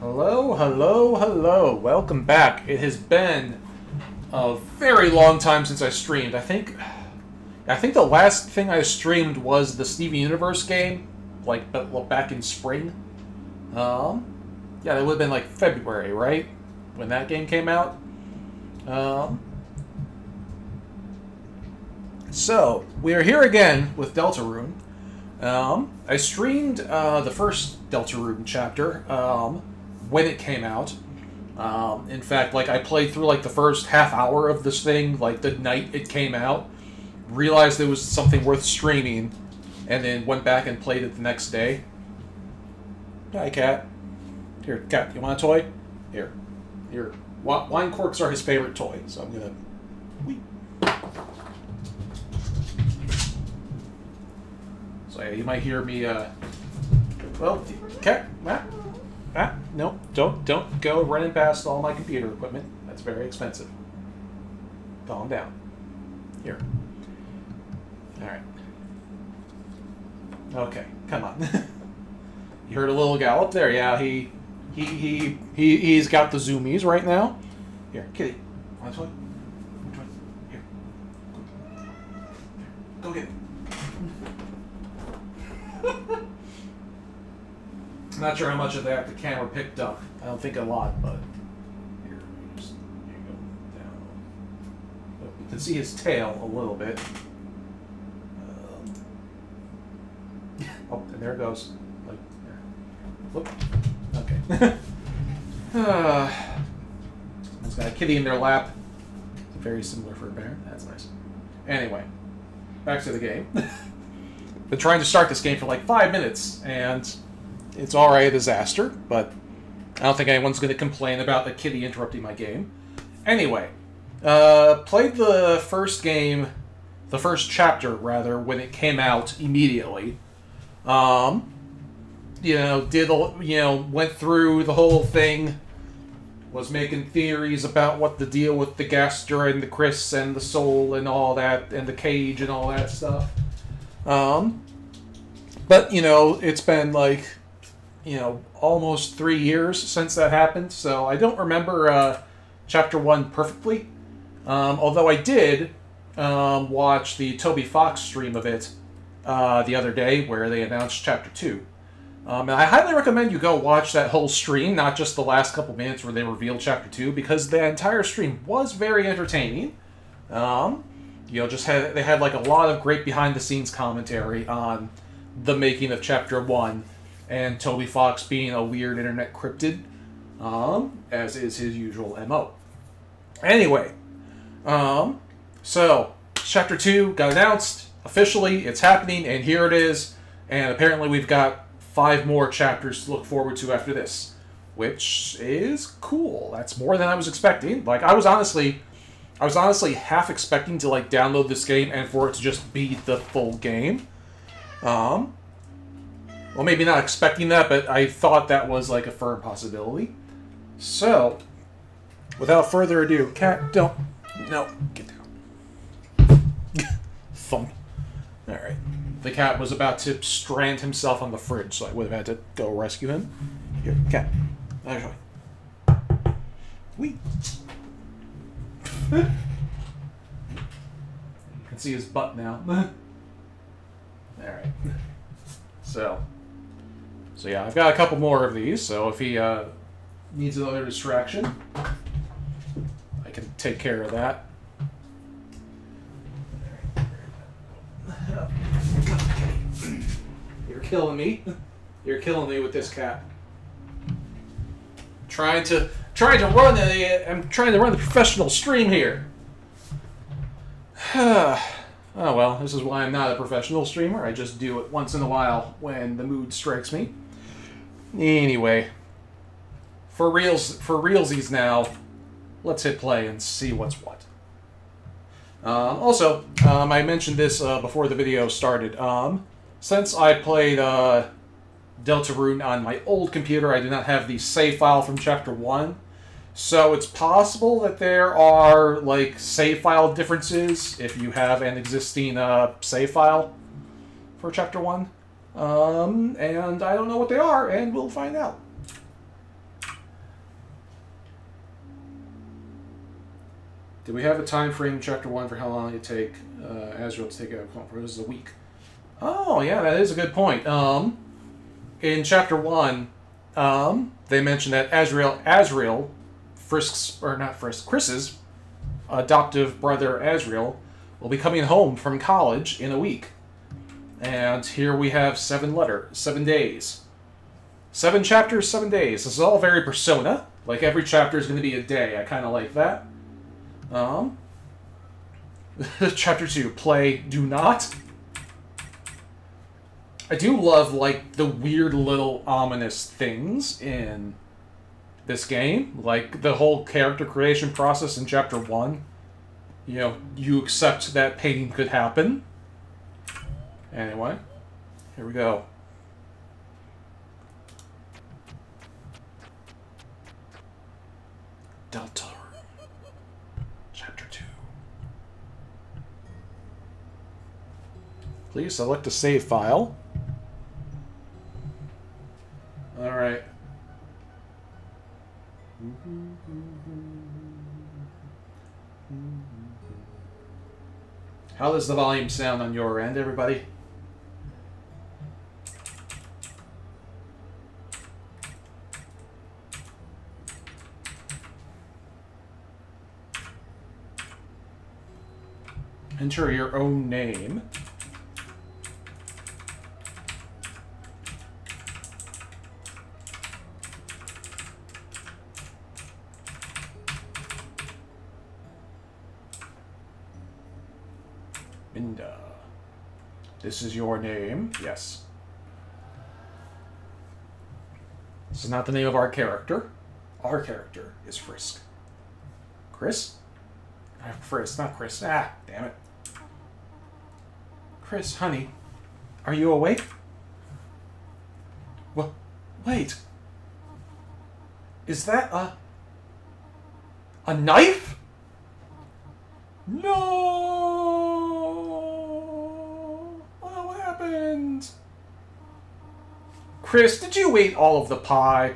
Hello, hello, hello. Welcome back. It has been a very long time since I streamed. I think the last thing I streamed was the Steven Universe game, like back in spring. Yeah, that would have been like February, right? When that game came out. So we are here again with Deltarune. I streamed the first Deltarune chapter when it came out. In fact, like I played through like the first half hour of this thing, like the night it came out, realized it was something worth streaming, and then went back and played it the next day. Hi, Cat. Here, Cat, you want a toy? Here. Here. Wine corks are his favorite toy, so I'm gonna... Whee. So yeah, you might hear me, well, Cat, no, don't go running past all my computer equipment. That's very expensive. Calm down. Here. Alright. Okay, come on. You heard a little gallop there, yeah, he's got the zoomies right now. Here, kitty. Want a toy? Here. Go get it. I'm not sure how much of that the camera picked up. I don't think a lot, but here you go down. You can see his tail a little bit. Oh, and there it goes. Like there. Look. Okay. It's got a kitty in their lap. It's very similar for a bear. That's nice. Anyway, back to the game. Been trying to start this game for like 5 minutes, and it's already a disaster, but I don't think anyone's going to complain about the kitty interrupting my game. Anyway, played the first game, the first chapter, rather, when it came out immediately. You know, went through the whole thing, was making theories about what the deal with the Gaster and the Chris and the Soul and all that, and the cage and all that stuff. But, you know, it's been like, you know, almost 3 years since that happened, so I don't remember Chapter 1 perfectly. Although I did watch the Toby Fox stream of it the other day, where they announced Chapter 2. And I highly recommend you go watch that whole stream, not just the last couple minutes where they revealed Chapter 2, because the entire stream was very entertaining. You know, they had like a lot of great behind-the-scenes commentary on the making of Chapter 1, and Toby Fox being a weird internet cryptid, as is his usual MO. Anyway, so, Chapter 2 got announced, officially, it's happening, and here it is, and apparently we've got 5 more chapters to look forward to after this, which is cool. That's more than I was expecting. Like, I was honestly half expecting to, like, download this game and for it to just be the full game. Well, maybe not expecting that, but I thought that was, like, a firm possibility. So, without further ado, Cat, don't... No, get down. Thump. Alright. The cat was about to strand himself on the fridge, so I would have had to go rescue him. Here, Cat. Actually. Whee! You can see his butt now. Alright. So yeah, I've got a couple more of these, so if he needs another distraction, I can take care of that. You're killing me. You're killing me with this cat. I'm trying to run the professional stream here. Oh well, this is why I'm not a professional streamer. I just do it once in a while when the mood strikes me. Anyway, for realsies now, let's hit play and see what's what. Also, I mentioned this before the video started. Since I played Deltarune on my old computer, I did not have the save file from Chapter 1. So it's possible that there are, like, save file differences if you have an existing save file for Chapter 1. And I don't know what they are, and we'll find out. Do we have a time frame in Chapter 1 for how long it take Azrael to take out a This is a week. Oh, yeah, that is a good point. In Chapter 1, they mentioned that Azrael, Chris's adoptive brother Azrael, will be coming home from college in a week. And here we have 7 days. 7 chapters, 7 days. This is all very Persona. Like, every chapter is going to be a day. I kind of like that. Chapter 2, Play, Do Not. I do love, like, the weird little ominous things in this game. Like, the whole character creation process in Chapter 1. You know, you accept that pain could happen. Anyway, here we go. Deltarune. Chapter 2. Please select a save file. Alright. How does the volume sound on your end, everybody? Enter your own name. Minda. This is your name? Yes. This is not the name of our character. Our character is Frisk. Chris? Frisk, not Chris. Ah, damn it. Chris, honey, are you awake? What? Wait. Is that a knife? No! What happened? Chris, did you eat all of the pie?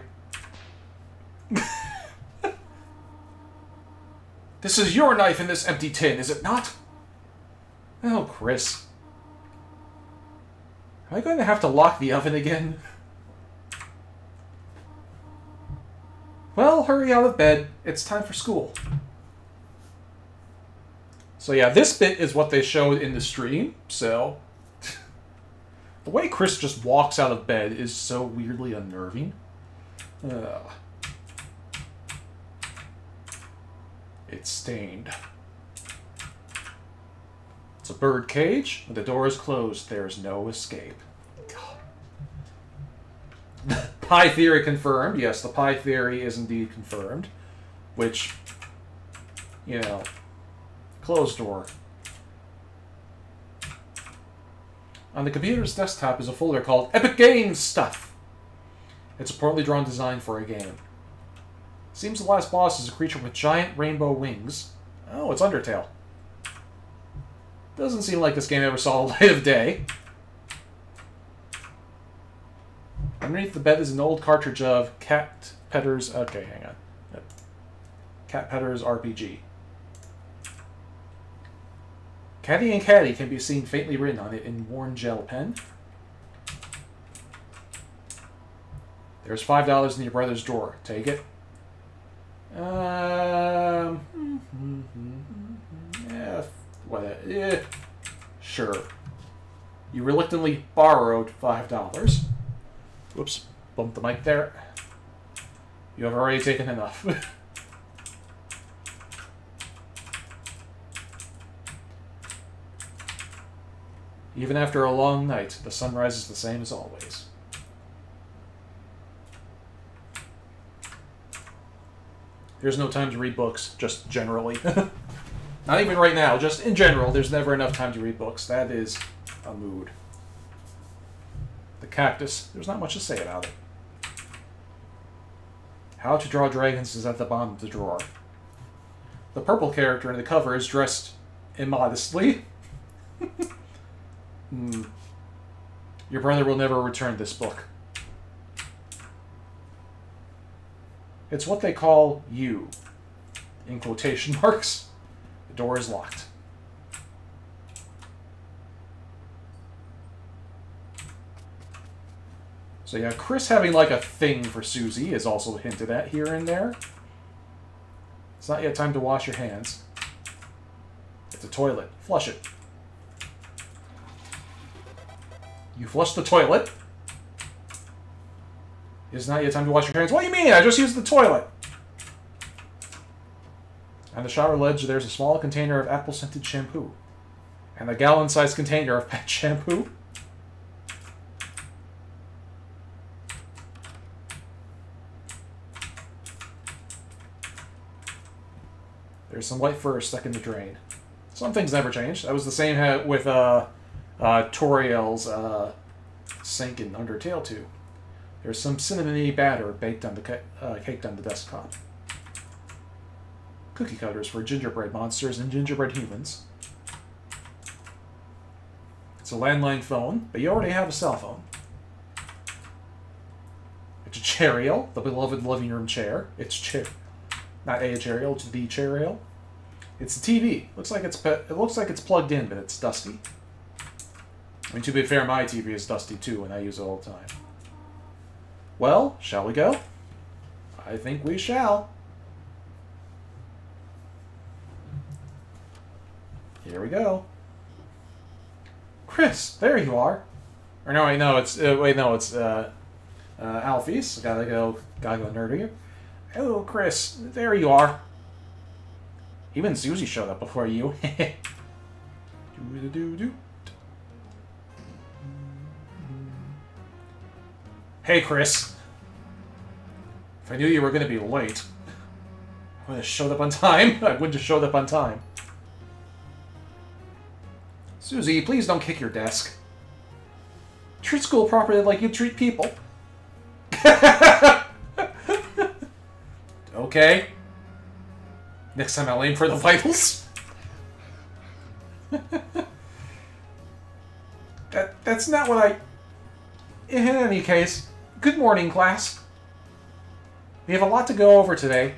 This is your knife in this empty tin, is it not? Oh, Chris. Am I going to have to lock the oven again? Well, hurry out of bed. It's time for school. So yeah, this bit is what they showed in the stream, so... The way Chris just walks out of bed is so weirdly unnerving. It's stained. It's a bird cage. When the door is closed, there's no escape. God. Pie theory confirmed. Yes, the pie theory is indeed confirmed. Which, you know, closed door. On the computer's desktop is a folder called Epic Games Stuff. It's a poorly drawn design for a game. Seems the last boss is a creature with giant rainbow wings. Oh, it's Undertale. Doesn't seem like this game ever saw the light of day. Underneath the bed is an old cartridge of Cat Petter's... Okay, hang on. Cat Petter's RPG. Caddy and Caddy can be seen faintly written on it in worn gel pen. There's $5 in your brother's drawer. Take it. Yeah, sure. You reluctantly borrowed $5. Whoops, bumped the mic there. You have already taken enough. Even after a long night, the sun rises the same as always. There's no time to read books, just generally. Not even right now, just in general, there's never enough time to read books. That is a mood. The cactus, there's not much to say about it. How to Draw Dragons is at the bottom of the drawer. The purple character in the cover is dressed immodestly. Your brother will never return this book. It's what they call you, in quotation marks. Door is locked. So yeah, Chris having like a thing for Susie is also hinted at here and there. It's not yet time to wash your hands. It's a toilet. Flush it. You flush the toilet. It's not yet time to wash your hands. What do you mean? I just used the toilet. On the shower ledge, there's a small container of apple-scented shampoo. And a gallon-sized container of pet shampoo. There's some white fur stuck in the drain. Some things never change. That was the same with Toriel's sink in Undertale 2. There's some cinnamony batter baked on the caked on the desktop. Cookie cutters for gingerbread monsters and gingerbread humans. It's a landline phone, but you already have a cell phone. It's a chair ale, the beloved living room chair. It's not a chair ale, it's the chair ale. It's a TV. It looks like it's plugged in, but it's dusty. I mean, to be fair, my TV is dusty too, and I use it all the time. Well, shall we go? I think we shall. Here we go. Chris, there you are. Or no, wait, no, it's Alphys. Gotta go nerdier. Oh, Chris, there you are. Even Susie showed up before you. Hey, Chris. If I knew you were going to be late, I would have showed up on time. I wouldn't have showed up on time. Susie, please don't kick your desk. Treat school properly like you treat people. Okay. Next time I'll aim for the vitals. That's not what I... In any case, good morning, class. We have a lot to go over today.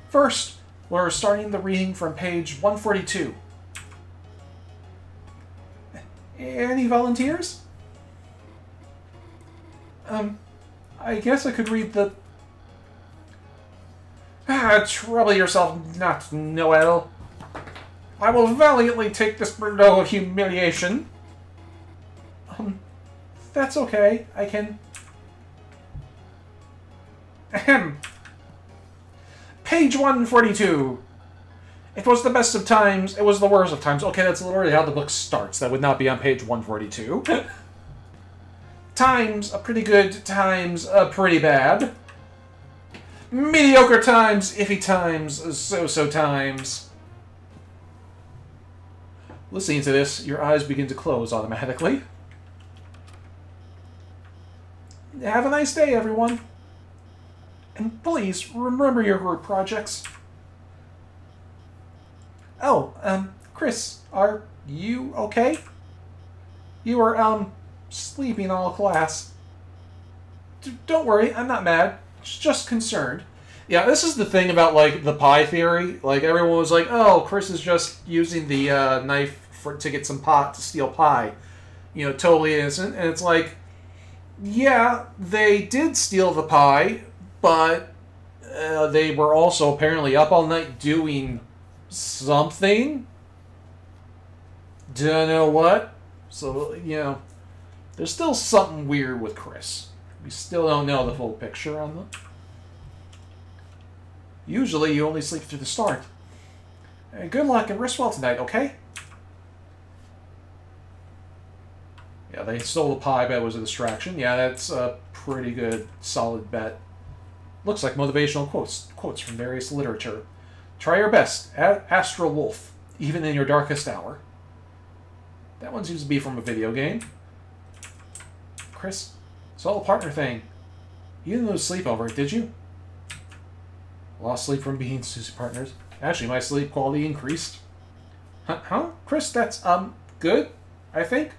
First, we're starting the reading from page 142. Any volunteers? I guess I could read the... trouble yourself not, Noel. I will valiantly take this burden of humiliation. That's okay. I can... Ahem. Page 142. It was the best of times, it was the worst of times. Okay, that's literally how the book starts. That would not be on page 142. Times are pretty good, times are pretty bad. Mediocre times, iffy times, so-so times. Listening to this, your eyes begin to close automatically. Have a nice day, everyone. And please, remember your group projects. Oh, Chris, are you okay? You were, sleeping all class. Don't worry, I'm not mad. Just concerned. Yeah, this is the thing about, like, the pie theory. Like, everyone was like, oh, Chris is just using the knife to get some pot, to steal pie. You know, totally innocent. And it's like, yeah, they did steal the pie, but they were also apparently up all night doing something. Don't know what. So, you know, there's still something weird with Chris. We still don't know the full picture on them. Usually you only sleep through the start. Good luck and rest well tonight, okay? Yeah, they stole the pie, bet was a distraction. Yeah, that's a pretty good, solid bet. Looks like motivational quotes from various literature. Try your best, Astral Wolf, even in your darkest hour. That one seems to be from a video game. Chris, it's all a partner thing. You didn't lose sleep over it, did you? Lost sleep from being Susie partners. Actually, my sleep quality increased. Huh? Chris, that's, good, I think.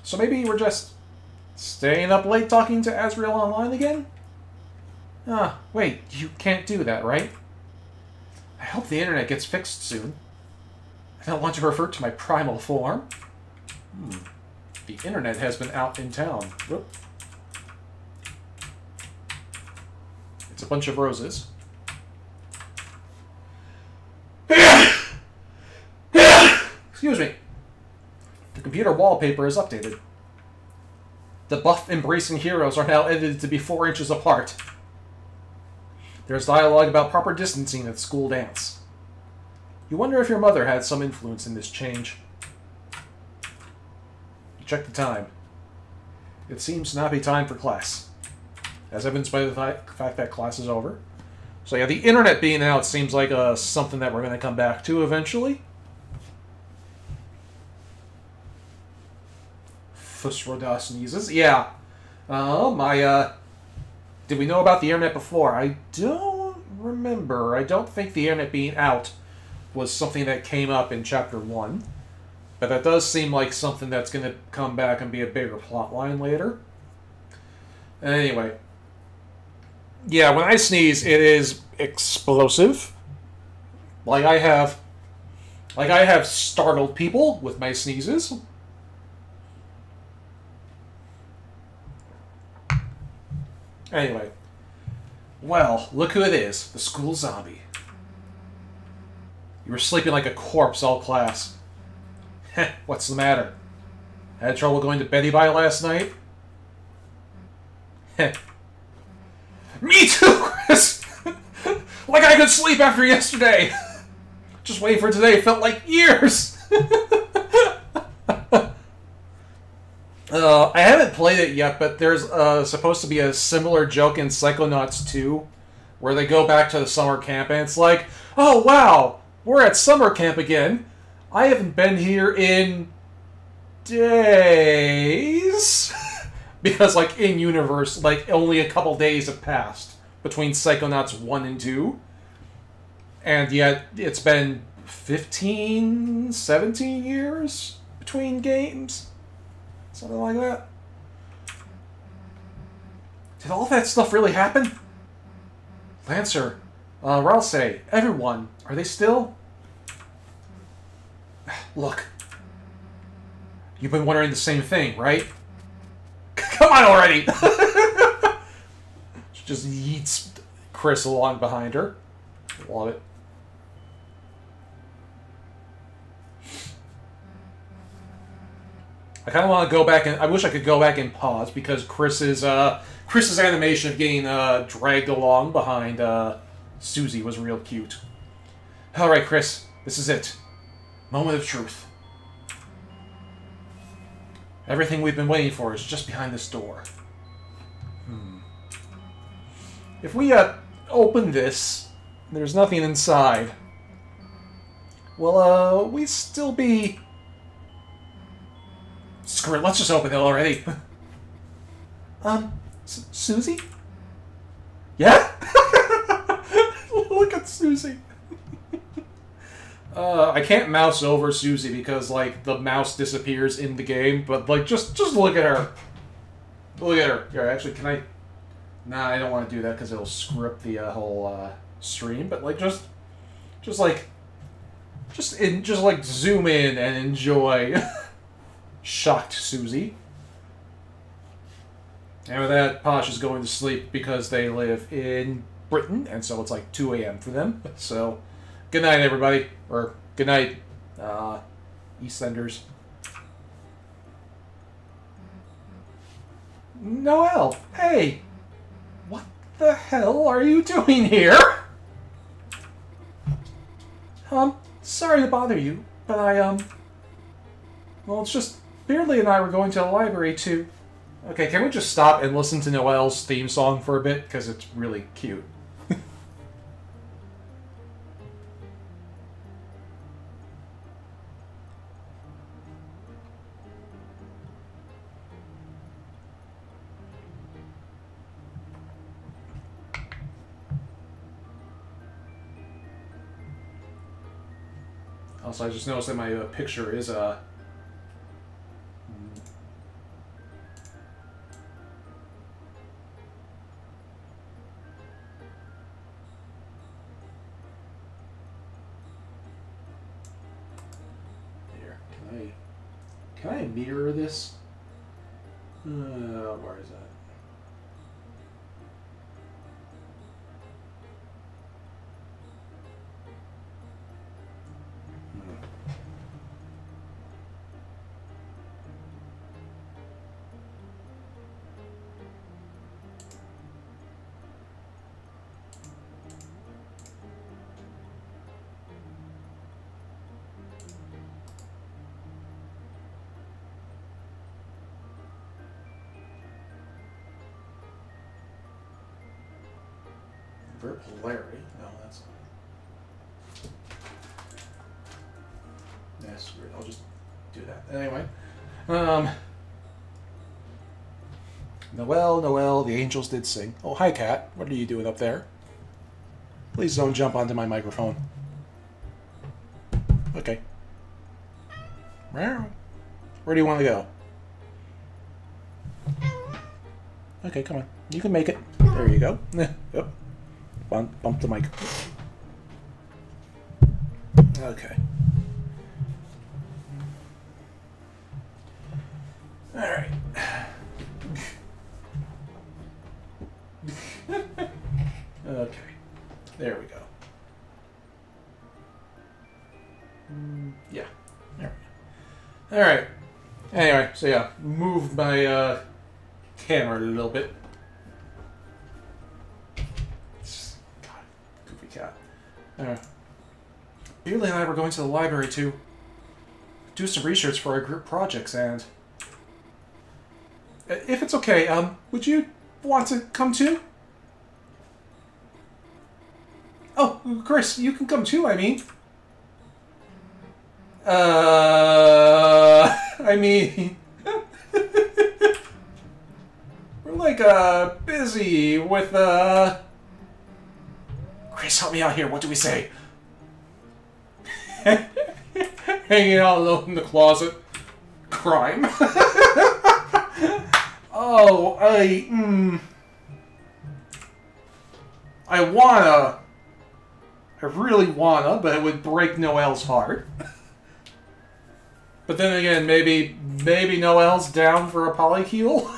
So maybe we're just staying up late talking to Azrael online again? Wait, you can't do that, right? I hope the internet gets fixed soon. I don't want to revert to my primal form. The internet has been out in town. Whoop. It's a bunch of roses. Excuse me. The computer wallpaper is updated. The buff-embracing heroes are now edited to be 4 inches apart. There's dialogue about proper distancing at school dance. You wonder if your mother had some influence in this change. You check the time. It seems to not be time for class, as evidenced by the fact that class is over. So yeah, the internet being out seems like something that we're going to come back to eventually. Fusroda sneezes. Yeah. Did we know about the internet before? I don't remember. I don't think the internet being out was something that came up in Chapter 1. But that does seem like something that's going to come back and be a bigger plotline later. Anyway. Yeah, when I sneeze, it is explosive. Like I have startled people with my sneezes. Anyway. Well, look who it is. The school zombie. You were sleeping like a corpse all class. Heh, what's the matter? Had trouble going to Betty by last night? Heh. Me too, Chris! Like I could sleep after yesterday! Just waiting for today felt like years! I haven't played it yet, but there's supposed to be a similar joke in Psychonauts 2, where they go back to the summer camp, and it's like, oh wow, we're at summer camp again. I haven't been here in days. Because, like, in-universe, like, only a couple days have passed between Psychonauts 1 and 2. And yet, it's been 15, 17 years between games. Something like that. Did all that stuff really happen? Lancer, Ralsei, everyone, are they still? Look. You've been wondering the same thing, right? Come on already! She just yeets Chris along behind her. Love it. I kind of want to go back and I wish I could go back and pause because Chris's animation of getting dragged along behind Susie was real cute. All right, Chris, this is it. Moment of truth. Everything we've been waiting for is just behind this door. If we open this, there's nothing inside. Will we still be... Screw it, let's just open it already. Susie? Yeah? Look at Susie. I can't mouse over Susie because, like, the mouse disappears in the game, but, like, just look at her. Look at her. Here, actually, can I... Nah, I don't want to do that because it'll screw up the whole stream, but, like, just zoom in and enjoy shocked Susie. And with that, Posh is going to sleep because they live in Britain, and so it's like 2 a.m. for them. So, good night, everybody. Or, good night, EastEnders. Noelle, hey! What the hell are you doing here? Sorry to bother you, but well, it's just Beardley and I were going to the library to... Okay, can we just stop and listen to Noelle's theme song for a bit? Because it's really cute. Also, I just noticed that my picture is Can I mirror this? Where is that? Polarity? No, that's weird. I'll just do that. Anyway. Noel, the angels did sing. Oh, hi, Cat. What are you doing up there? Please don't jump onto my microphone. Okay. Where do you want to go? Okay, come on. You can make it. There you go. Yep. Bump the mic. Okay. All right. Okay. There we go. Yeah. There we go. All right. Anyway, so yeah, moved my camera a little bit. Bailey and I were going to the library to do some research for our group projects, and if it's okay, would you want to come too? Oh, Chris, you can come too, I mean. I mean... we're like, busy with, Chris, help me out here. What do we say? Hanging out alone in the closet. Crime. Oh, I wanna. I really wanna, but it would break Noel's heart. But then again, maybe Noel's down for a polycule.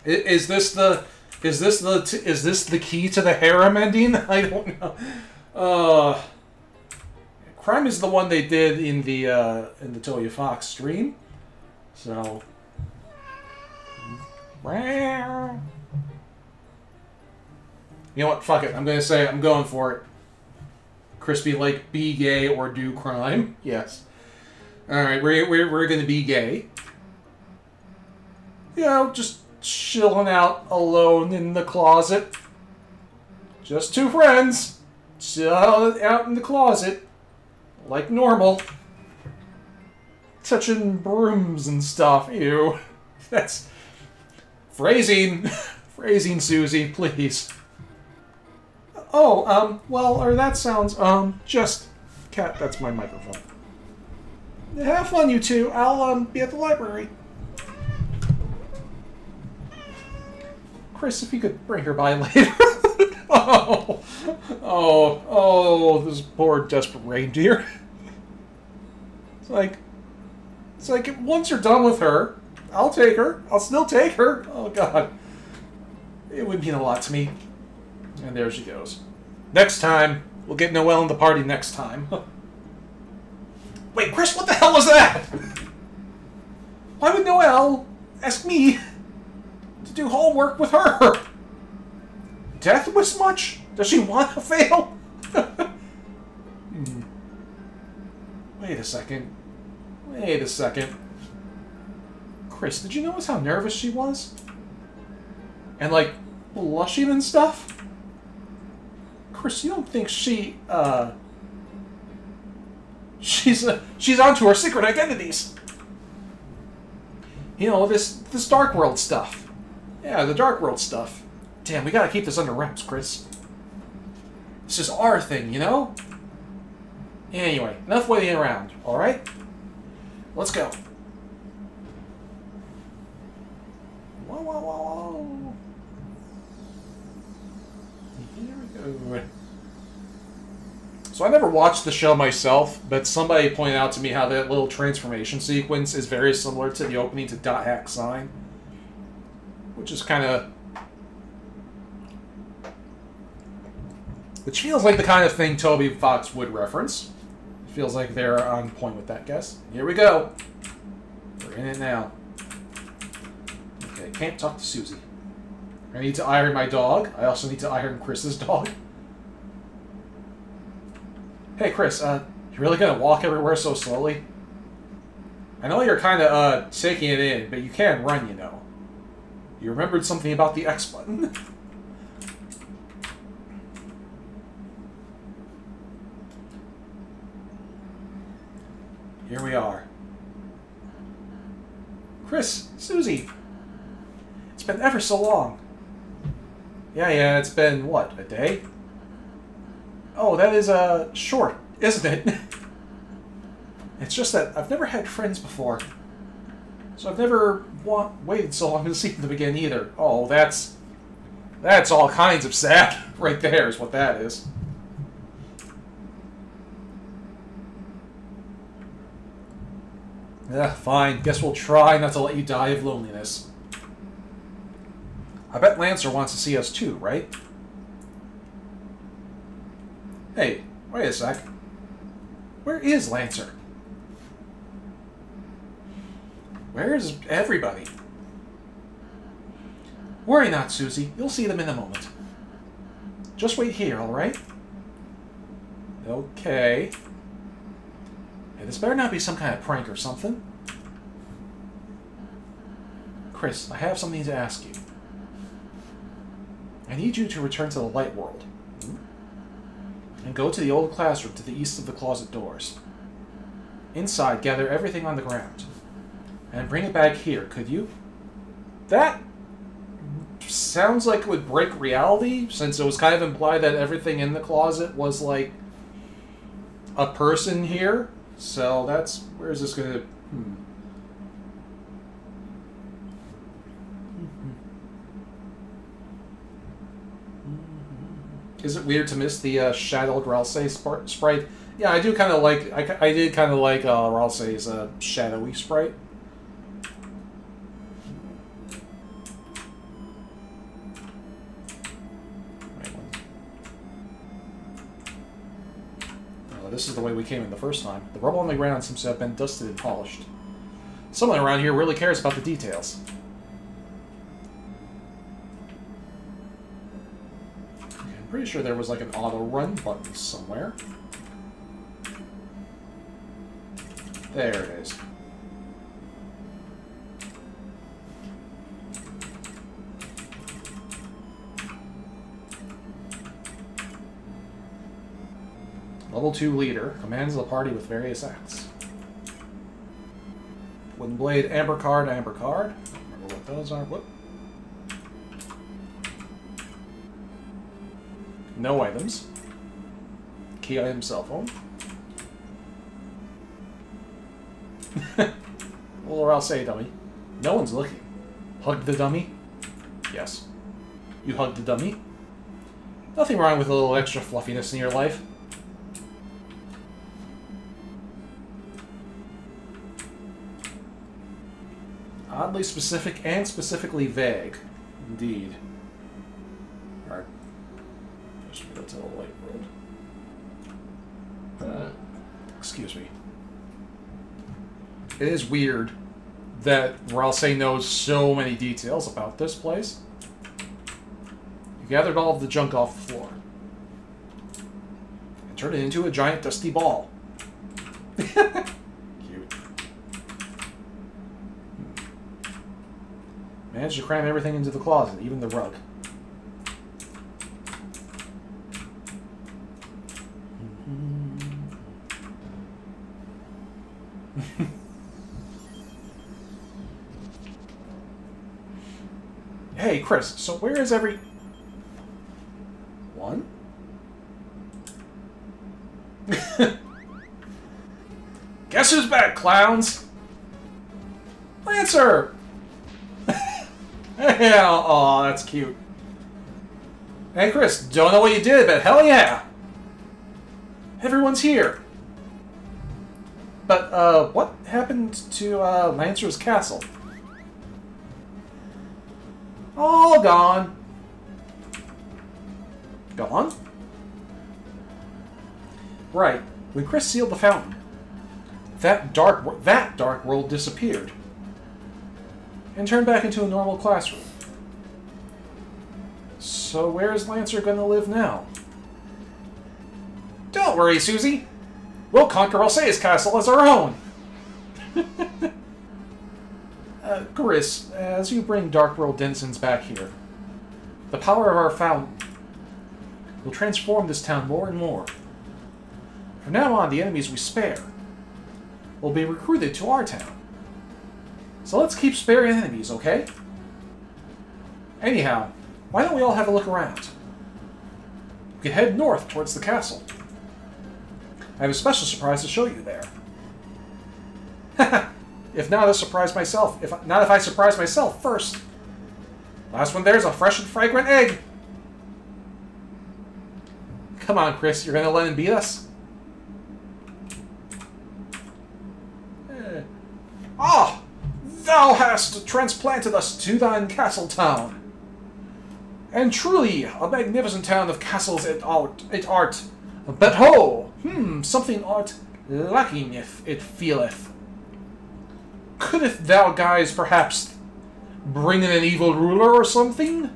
Is this the key to the harem ending? I don't know. Crime is the one they did in the Toya Fox stream. So you know what? Fuck it. I'm gonna say it. I'm going for it. Crispy, like, be gay or do crime. Yes. All right, we're gonna be gay. You know, just chilling out alone in the closet. Just two friends. Chill out in the closet. Like normal. Touching brooms and stuff. Ew. That's... Phrasing. Phrasing, Susie, please. Oh, well, or that sounds, just... Cat, that's my microphone. Have fun, you two. I'll, be at the library. Chris, if you could bring her by later. Oh, this poor desperate reindeer. It's like once you're done with her, I'll take her. I'll still take her. Oh God, it would mean a lot to me. And there she goes. Next time, we'll get Noelle in the party next time. Wait, Chris, what the hell was that? Why would Noelle ask me to do homework with her? Death was much? Does she want to fail? Wait a second. Wait a second. Chris, did you notice how nervous she was? And, like, blushing and stuff? Chris, you don't think she, she's onto her secret identities. You know, this Dark World stuff. Yeah, the Dark World stuff. Damn, we gotta keep this under wraps, Chris. This is our thing, you know? Anyway, enough waiting around, alright? Let's go. Whoa, whoa, whoa, whoa. Here we go. So I never watched the show myself, but somebody pointed out to me how that little transformation sequence is very similar to the opening to Dot Hack Sign. Which is kind of... Which feels like the kind of thing Toby Fox would reference. It feels like they're on point with that guess. Here we go. We're in it now. Okay, can't talk to Susie. I need to iron my dog. I also need to iron Chris's dog. Hey, Chris, you really gonna walk everywhere so slowly? I know you're kind of, taking it in, but you can run, you know. You remembered something about the X button. Here we are. Chris, Susie. It's been ever so long. Yeah, it's been, what, a day? Oh, that is, short, isn't it? It's just that I've never had friends before. So I've never waited so long to see them again either. Oh, that's all kinds of sad right there is what that is. Fine. Guess we'll try not to let you die of loneliness. I bet Lancer wants to see us too, right? Hey, wait a sec. Where is Lancer? Where's everybody? Worry not, Susie. You'll see them in a moment. Just wait here, alright? Okay. Hey, this better not be some kind of prank or something. Chris, I have something to ask you. I need you to return to the light world. And go to the old classroom to the east of the closet doors. Inside, gather everything on the ground. And bring it back here, could you? That sounds like it would break reality, since it was kind of implied that everything in the closet was like a person here. So that's... where is this gonna... Is it weird to miss the shadowed Ralsei sprite? Yeah, I do kind of like... I did kind of like Ralsei's shadowy sprite. This is the way we came in the first time. The rubble on the ground seems to have been dusted and polished. Someone around here really cares about the details. I'm pretty sure there was like an auto-run button somewhere. There it is. Level 2 leader commands the party with various acts. Wooden blade, amber card, amber card. I don't remember what those are. Whoop. No items. Key item, cell phone. Or I'll say dummy. No one's looking. Hug the dummy? Yes. You hug the dummy? Nothing wrong with a little extra fluffiness in your life. Oddly specific and specifically vague. Indeed. Alright. Just go to the light world. Excuse me. It is weird that Ralsei knows so many details about this place. You gathered all of the junk off the floor. And turned it into a giant dusty ball. Managed to cram everything into the closet, even the rug. Hey, Chris, so where is every... one? Guess who's back, clowns? Lancer! Yeah, aw, that's cute. Hey, Chris, don't know what you did, but hell yeah! Everyone's here! But, what happened to, Lancer's castle? All gone. Gone? Right. When Chris sealed the fountain, that dark world disappeared and turned back into a normal classroom. So where's Lancer gonna live now? Don't worry, Susie. We'll conquer Alcea's castle as our own. Chris, as you bring Dark World denizens back here, the power of our fountain will transform this town more and more. From now on, the enemies we spare will be recruited to our town. So let's keep sparing enemies, okay? Anyhow, why don't we all have a look around? We can head north towards the castle. I have a special surprise to show you there. If not, I surprise myself. If I surprise myself first. Last one there's a fresh and fragrant egg. Come on, Chris, you're gonna let him beat us? Ah! Thou hast transplanted us to thine castle town. And truly, a magnificent town of castles it art. But ho! Something art lacking if it feeleth. Couldst thou guys perhaps bring in an evil ruler or something?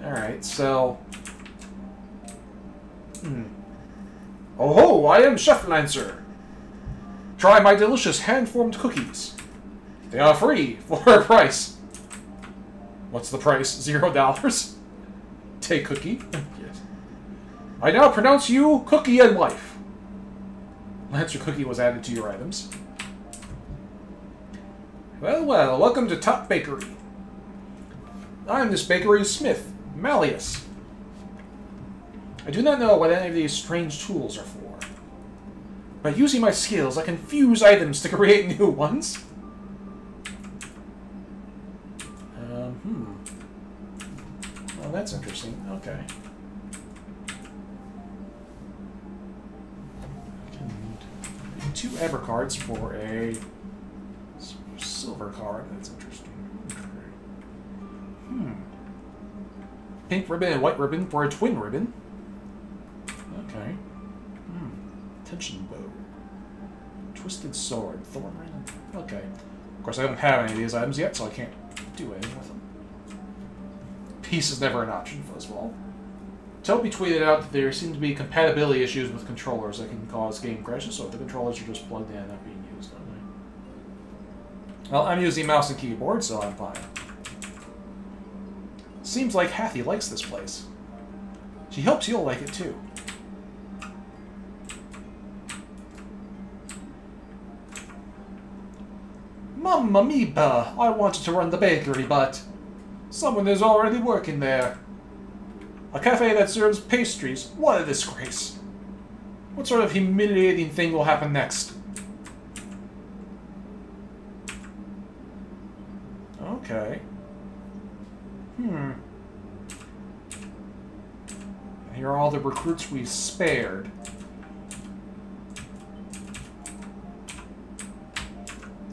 Alright, so... Oh ho! I am Chef Lancer. Try my delicious hand-formed cookies. They are free for a price. What's the price? $0? Take cookie. Yes. I now pronounce you Cookie and Wife. Lancer Cookie was added to your items. Well, well, welcome to Top Bakery. I'm this bakery's smith, Malleus. I do not know what any of these strange tools are for. By using my skills, I can fuse items to create new ones. Well, that's interesting. Okay. I can need 2 amber cards for a silver card. That's interesting. Okay. Pink ribbon and white ribbon for a twin ribbon. Okay. Tension bow. Twisted sword. Thorn ring. Okay. Of course, I don't have any of these items yet, so I can't do anything with them. Peace is never an option for Fuzzball. Toby tweeted out that there seem to be compatibility issues with controllers that can cause game crashes, so if the controllers are just plugged in, not being used, aren't they? Well, I'm using mouse and keyboard, so I'm fine. Seems like Hathy likes this place. She hopes you'll like it too. Mamma mia! I wanted to run the bakery, but someone is already working there. A cafe that serves pastries. What a disgrace. What sort of humiliating thing will happen next? Okay. Here are all the recruits we spared.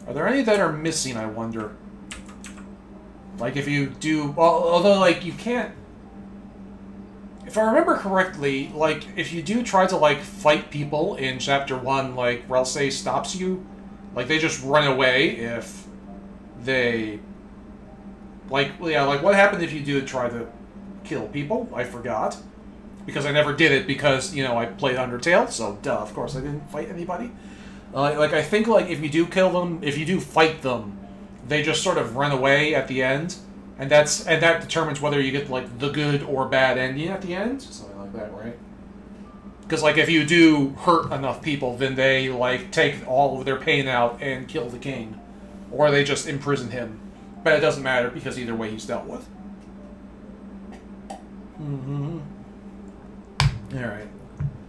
Are there any that are missing, I wonder? Like, if you do... Well, although, like, you can't... If I remember correctly, like, if you do try to, like, fight people in Chapter 1, like, Ralsei stops you, like, they just run away if they... Like, yeah, like, what happened if you do try to kill people? I forgot. Because I never did it because, you know, I played Undertale, so duh, of course I didn't fight anybody. Like, I think, like, if you do kill them, if you do fight them, they just sort of run away at the end, and that determines whether you get, like, the good or bad ending at the end, something like that, right? Because, like, if you do hurt enough people, then they, like, take all of their pain out and kill the king. Or they just imprison him. But it doesn't matter, because either way he's dealt with. Alright.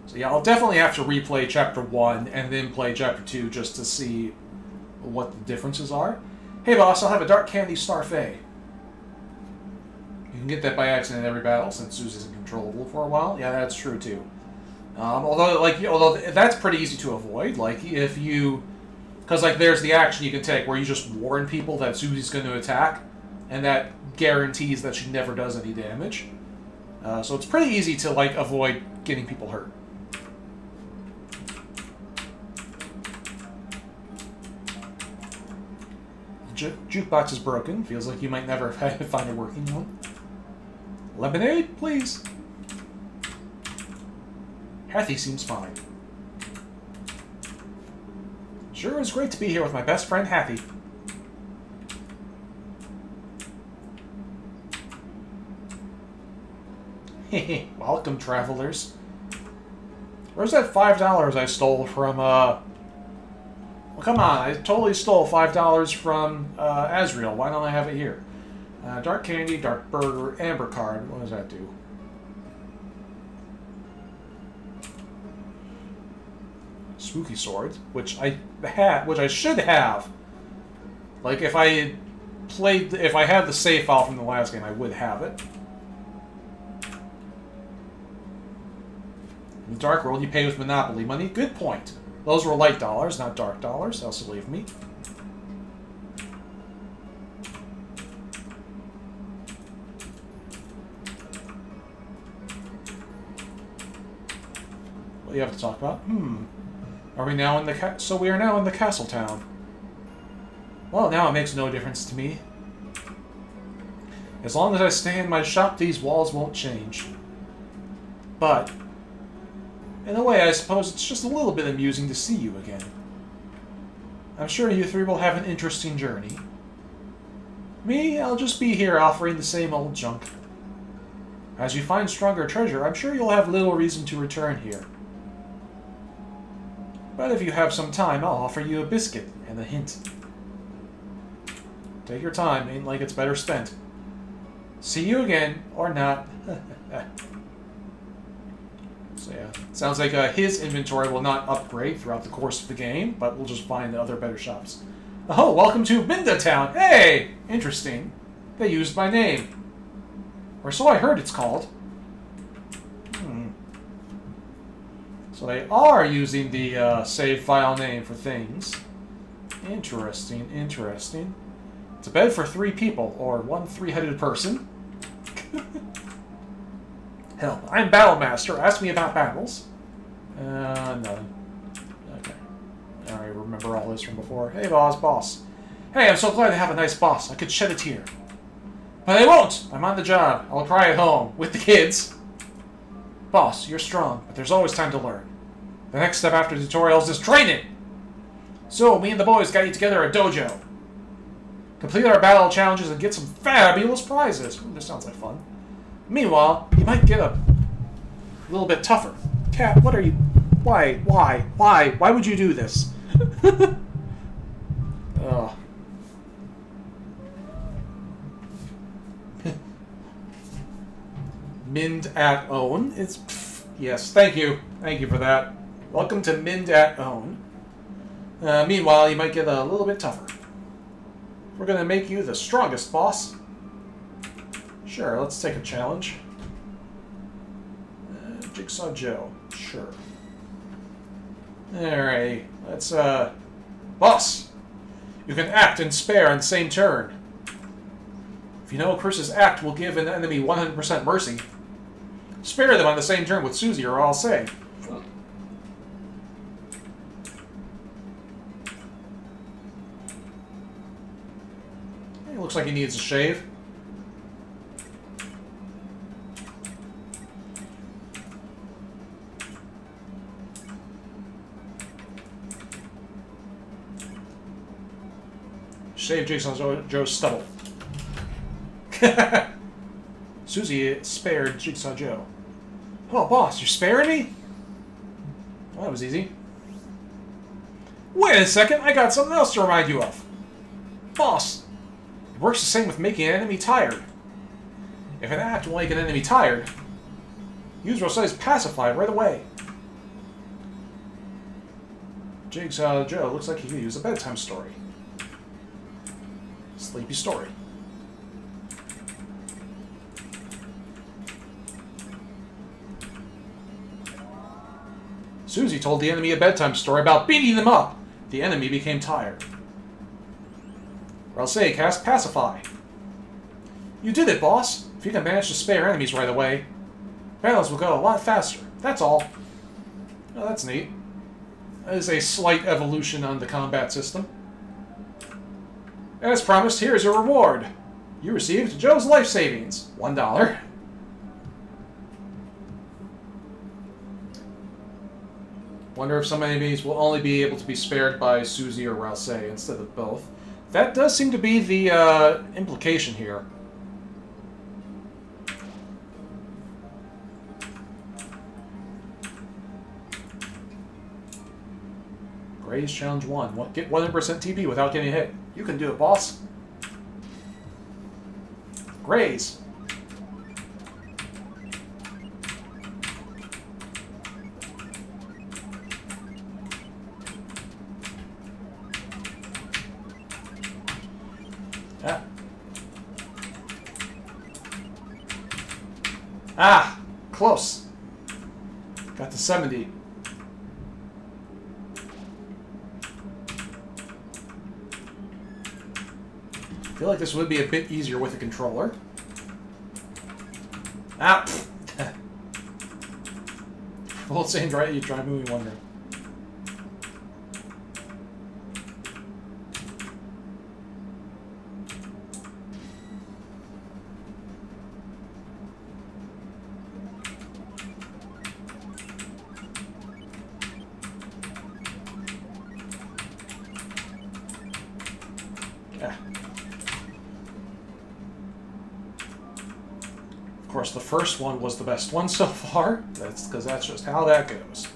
So yeah, I'll definitely have to replay Chapter 1 and then play Chapter 2 just to see what the differences are. Hey boss, I'll have a dark candy starfait. You can get that by accident in every battle since Susie's uncontrollable for a while. Yeah, that's true too. Although that's pretty easy to avoid. Like, if you... Because, like, there's the action you can take where you just warn people that Susie's going to attack, and that guarantees that she never does any damage. So it's pretty easy to, like, avoid getting people hurt. Jukebox is broken. Feels like you might never find a working one. Lemonade, please. Hathy seems fine. Sure is great to be here with my best friend, Hathy. Hehe, welcome, travelers. Where's that $5 I stole from, Well, come on, I totally stole $5 from, Azrael. Why don't I have it here? Dark candy, dark burger, amber card. What does that do? Spooky sword, which I should have. Like, if I had the save file from the last game, I would have it. In the Dark World, you pay with Monopoly money. Good point. Those were light dollars, not dark dollars. Also believe me. What do you have to talk about? Are we now in the So we are now in the castle town. Well, now it makes no difference to me. As long as I stay in my shop, these walls won't change. But, in a way, I suppose it's just a little bit amusing to see you again. I'm sure you three will have an interesting journey. Me, I'll just be here offering the same old junk. As you find stronger treasure, I'm sure you'll have little reason to return here. But if you have some time, I'll offer you a biscuit and a hint. Take your time, ain't like it's better spent. See you again, or not. So yeah, sounds like his inventory will not upgrade throughout the course of the game, but we'll just find other better shops. Oh, welcome to Minda Town! Hey! Interesting. They used my name. Or so I heard it's called. So they are using the save file name for things. Interesting, interesting. It's a bed for 3 people, or 1 3-headed person. Hell, I'm Battlemaster. Ask me about battles. None. Okay. I already remember all this from before. Hey, boss. Hey, I'm so glad to have a nice boss. I could shed a tear. But I won't! I'm on the job. I'll cry at home, with the kids. Boss, you're strong, but there's always time to learn. The next step after tutorials is training! So, me and the boys got you together a dojo. Complete our battle challenges and get some fabulous prizes. Ooh, this sounds like fun. Meanwhile, you might get a little bit tougher. Cat, what are you... Why would you do this? Ugh. Mind at own. It's... Pff, yes, thank you. Thank you for that. Welcome to Mind at own. Meanwhile, you might get a little bit tougher. We're gonna make you the strongest, boss. Sure, let's take a challenge. Jigsaw Joe. Sure. Alright, let's, Boss! You can act and spare on the same turn. If you know Chris's act will give an enemy 100% mercy, spare them on the same turn with Susie, or I'll say. It looks like he needs a shave. Shave Jigsaw Joe's stubble. Susie spared Jigsaw Joe. Oh, boss, you're sparing me? Well, that was easy. Wait a second, I got something else to remind you of. Boss, it works the same with making an enemy tired. If an act will make an enemy tired, user will says pacified right away. Jigsaw Joe looks like he could use a bedtime story. Sleepy story. Susie told the enemy a bedtime story about beating them up. The enemy became tired. Ralsei cast Pacify. You did it, boss. If you can manage to spare enemies right away, battles will go a lot faster. That's all. Oh, that's neat. That is a slight evolution on the combat system. As promised, here is your reward. You received Joe's life savings. $1. Wonder if some enemies will only be able to be spared by Susie or Ralsei instead of both. That does seem to be the implication here. Graze Challenge 1. Get 100% TP without getting hit. You can do it, boss. Graze. Ah. Ah! Close. Got to 70. I feel like this would be a bit easier with a controller. Ah! Full change, right? You try moving wonder. Yeah. Of course, the first one was the best one so far. That's because that's just how that goes.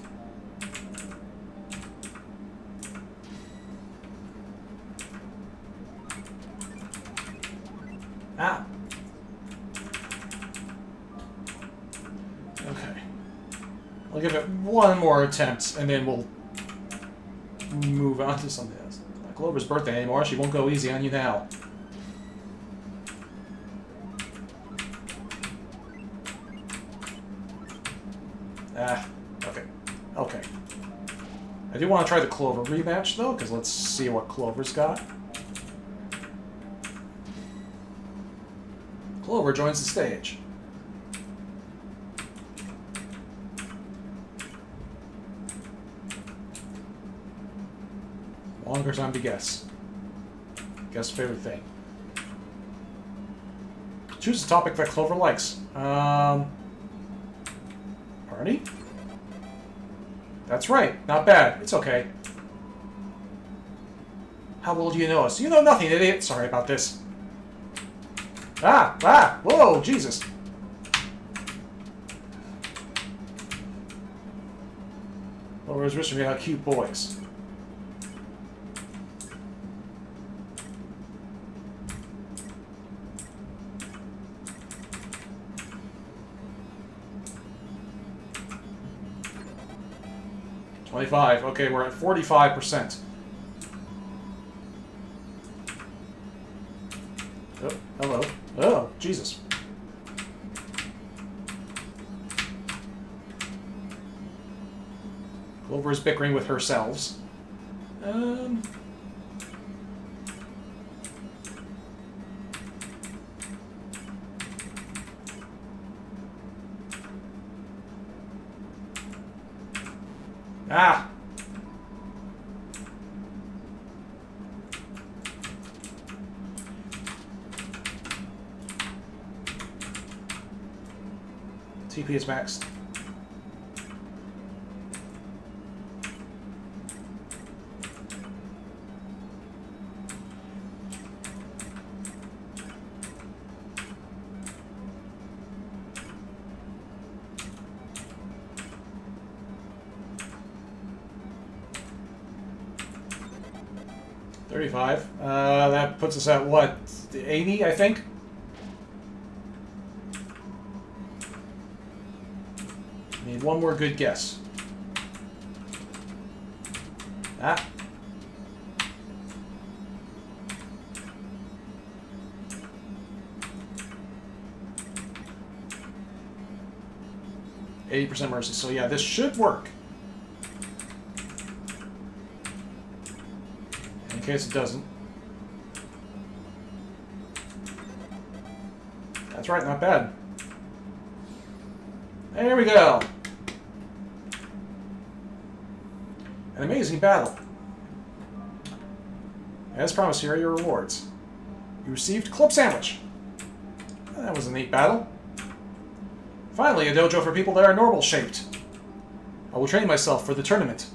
Ah. Okay. I'll give it one more attempt, and then we'll move on to something else. Not Clover's birthday anymore. She won't go easy on you now. Ah, okay. Okay. I do want to try the Clover rematch, though, because let's see what Clover's got. Clover joins the stage. Longer time to guess. Guess favorite thing. Choose a topic that Clover likes. Party? That's right. Not bad. It's okay. How well do you know us? You know nothing, idiot. Sorry about this. Ah! Ah! Whoa! Jesus! Clover's wishing me how cute boys. Okay, we're at 45%. Oh, hello. Oh, Jesus. Clover is bickering with herself. Ah! TP is maxed. That puts us at what? 80, I think? Need one more good guess. Ah. %80 mercy. So yeah, this should work. case it doesn't. That's right, not bad. There we go. An amazing battle. As promised, here are your rewards. You received Club Sandwich. That was a neat battle. Finally, a dojo for people that are normal-shaped. I will train myself for the tournament.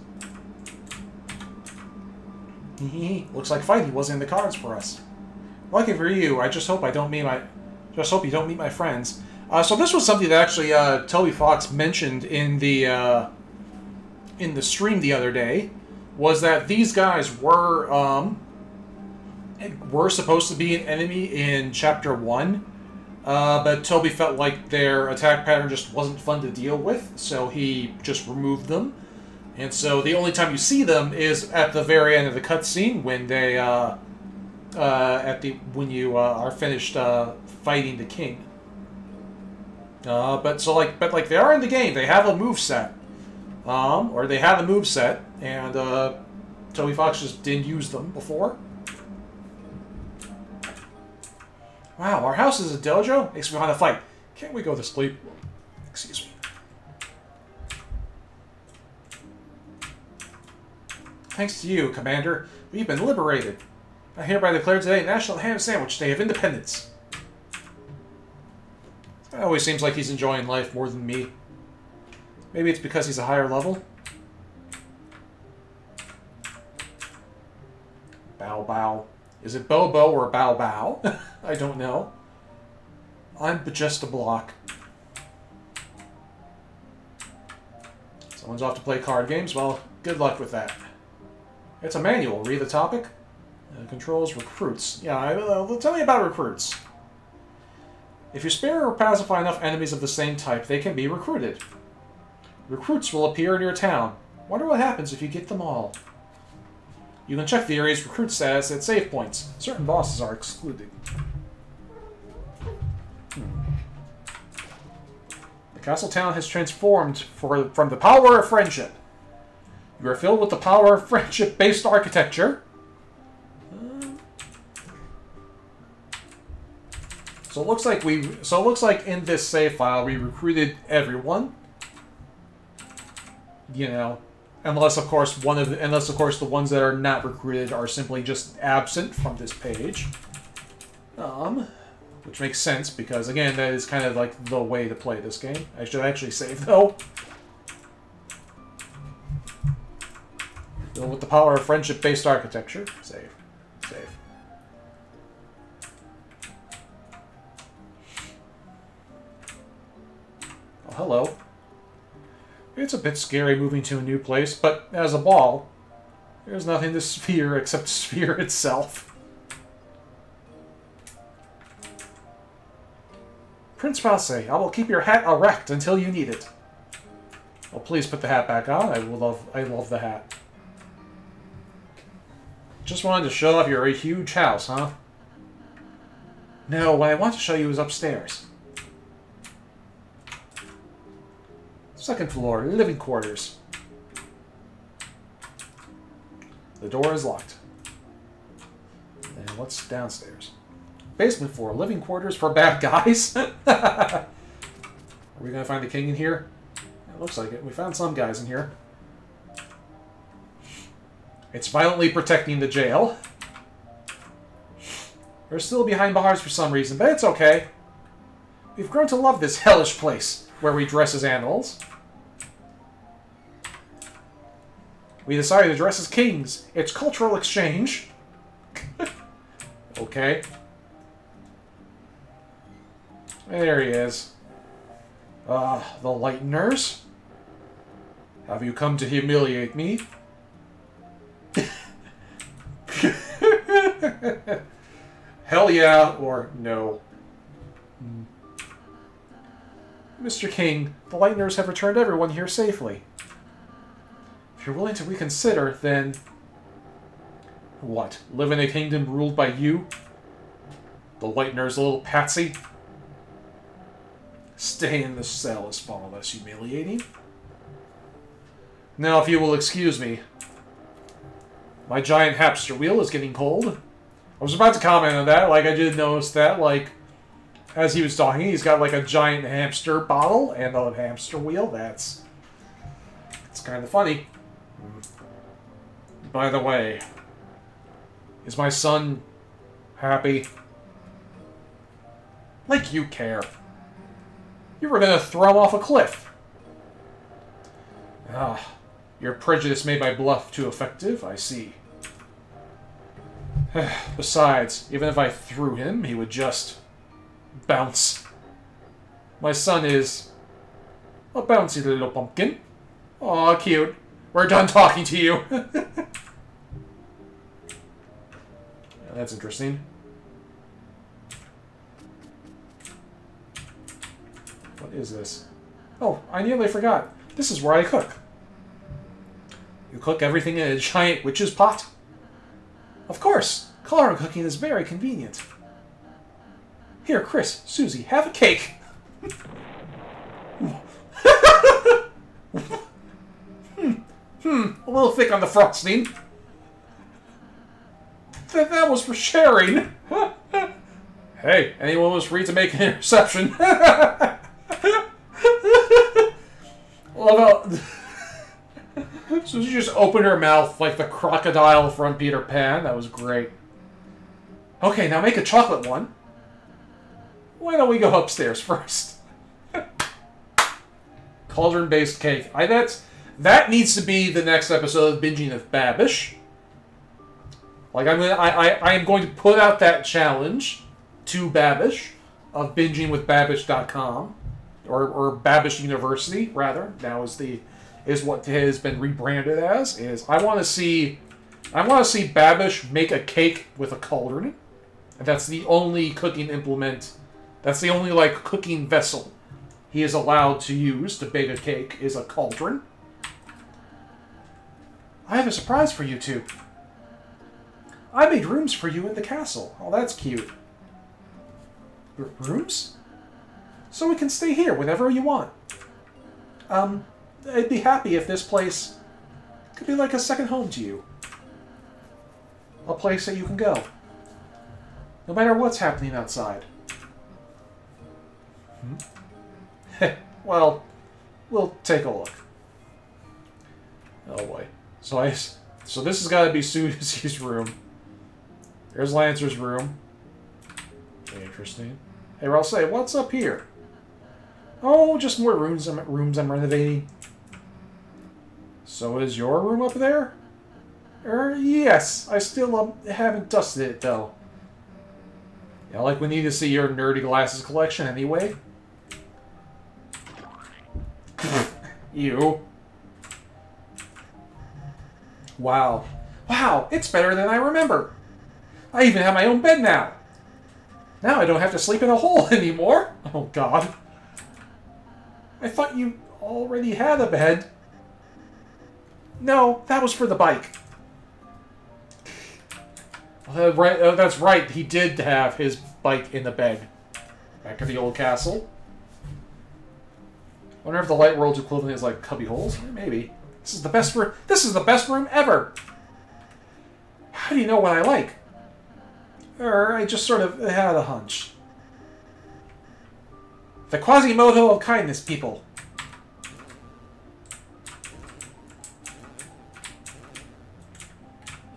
Looks like fighting wasn't in the cards for us. Lucky for you, I just hope I don't meet my... Just hope you don't meet my friends. So this was something that actually Toby Fox mentioned in the stream the other day, was that these guys were supposed to be an enemy in Chapter 1, but Toby felt like their attack pattern just wasn't fun to deal with, so he just removed them. And so the only time you see them is at the very end of the cutscene when they when you are finished fighting the king. But they are in the game. They have a moveset. Or they have a moveset, and Toby Fox just didn't use them before. Wow, our house is a dojo? Makes me want to fight. Can't we go to sleep? Excuse me. Thanks to you, Commander, we've been liberated. I hereby declare today National Ham Sandwich Day of Independence. It always seems like he's enjoying life more than me. Maybe it's because he's a higher level. Bow Bow. Is it Bobo or Bow Bow? I don't know. I'm just a block. Someone's off to play card games. Well, good luck with that. It's a manual. Read the topic. Controls recruits. Yeah, tell me about recruits. If you spare or pacify enough enemies of the same type, they can be recruited. Recruits will appear in your town. Wonder what happens if you get them all. You can check the area's recruit status at save points. Certain bosses are excluded. The castle town has transformed from the power of friendship. You are filled with the power of friendship-based architecture. So it looks like in this save file we recruited everyone. You know, unless of course the ones that are not recruited are simply just absent from this page. Which makes sense because again that is kind of like the way to play this game. I should actually save though. Filled with the power of friendship-based architecture. Save. Save. Oh, hello. It's a bit scary moving to a new place, but as a ball, there's nothing to Sphere except Sphere itself. Prince Passe, I will keep your hat erect until you need it. Oh, please put the hat back on. I love the hat. Just wanted to show off your huge house, huh? No, what I want to show you is upstairs. Second floor, living quarters. The door is locked. And what's downstairs? Basement floor, living quarters for bad guys. Are we going to find the king in here? It looks like it. We found some guys in here. It's violently protecting the jail. We're still behind bars for some reason, but it's okay. We've grown to love this hellish place where we dress as animals. We decided to dress as kings. It's cultural exchange. Okay. There he is. The Lighteners. Have you come to humiliate me? Hell yeah, or no. Mr. King, the Lighteners have returned everyone here safely. If you're willing to reconsider, then... What? Live in a kingdom ruled by you? The Lighteners, little patsy? Stay in the cell is far less humiliating. Now, if you will excuse me, My giant hamster wheel is getting cold. I was about to comment on that. Like, I did notice that, like, as he was talking, he's got, like, a giant hamster bottle and a hamster wheel. That's kind of funny. By the way, is my son happy? Like you care. You were gonna throw him off a cliff. Ah, your prejudice made my bluff too effective, I see. Besides, even if I threw him, he would just bounce. My son is a bouncy little pumpkin. Aw, cute. We're done talking to you. Yeah, that's interesting. What is this? Oh, I nearly forgot. This is where I cook. You cook everything in a giant witch's pot? Of course. Cauldron cooking is very convenient. Here, Chris, Susie, have a cake. A little thick on the frosting. That was for sharing. Hey, anyone was free to make an interception. Love how so she just opened her mouth like the crocodile from Peter Pan. That was great. Okay, now make a chocolate one. Why don't we go upstairs first? Cauldron-based cake. That needs to be the next episode of Binging with Babish. Like, I am going to put out that challenge to Babish of bingingwithbabish.com or Babish University, rather. Now is what has been rebranded as. I want to see Babish make a cake with a cauldron. And that's the only cooking implement. That's the only, like, cooking vessel he is allowed to use to bake a cake is a cauldron. I have a surprise for you two. I made rooms for you in the castle. Oh, that's cute. Rooms? So we can stay here whenever you want. I'd be happy if this place could be like a second home to you. A place that you can go. No matter what's happening outside. Well, we'll take a look. Oh boy. So this has got to be Susie's room. There's Lancer's room. Interesting. Hey, Ralsei, what's up here? Oh, just more rooms I'm renovating. So is your room up there? Yes. I still haven't dusted it, though. Yeah, like we need to see your nerdy glasses collection anyway. You. Wow. Wow, it's better than I remember. I even have my own bed now. Now I don't have to sleep in a hole anymore. Oh, God. I thought you already had a bed. No, that was for the bike. That's right. He did have his bike in the bed. Back at the old castle. I wonder if the Light World's equivalent is like cubby holes. Maybe. This is the best room. This is the best room ever. How do you know what I like? I just sort of had a hunch. The Quasimodo of kindness, people.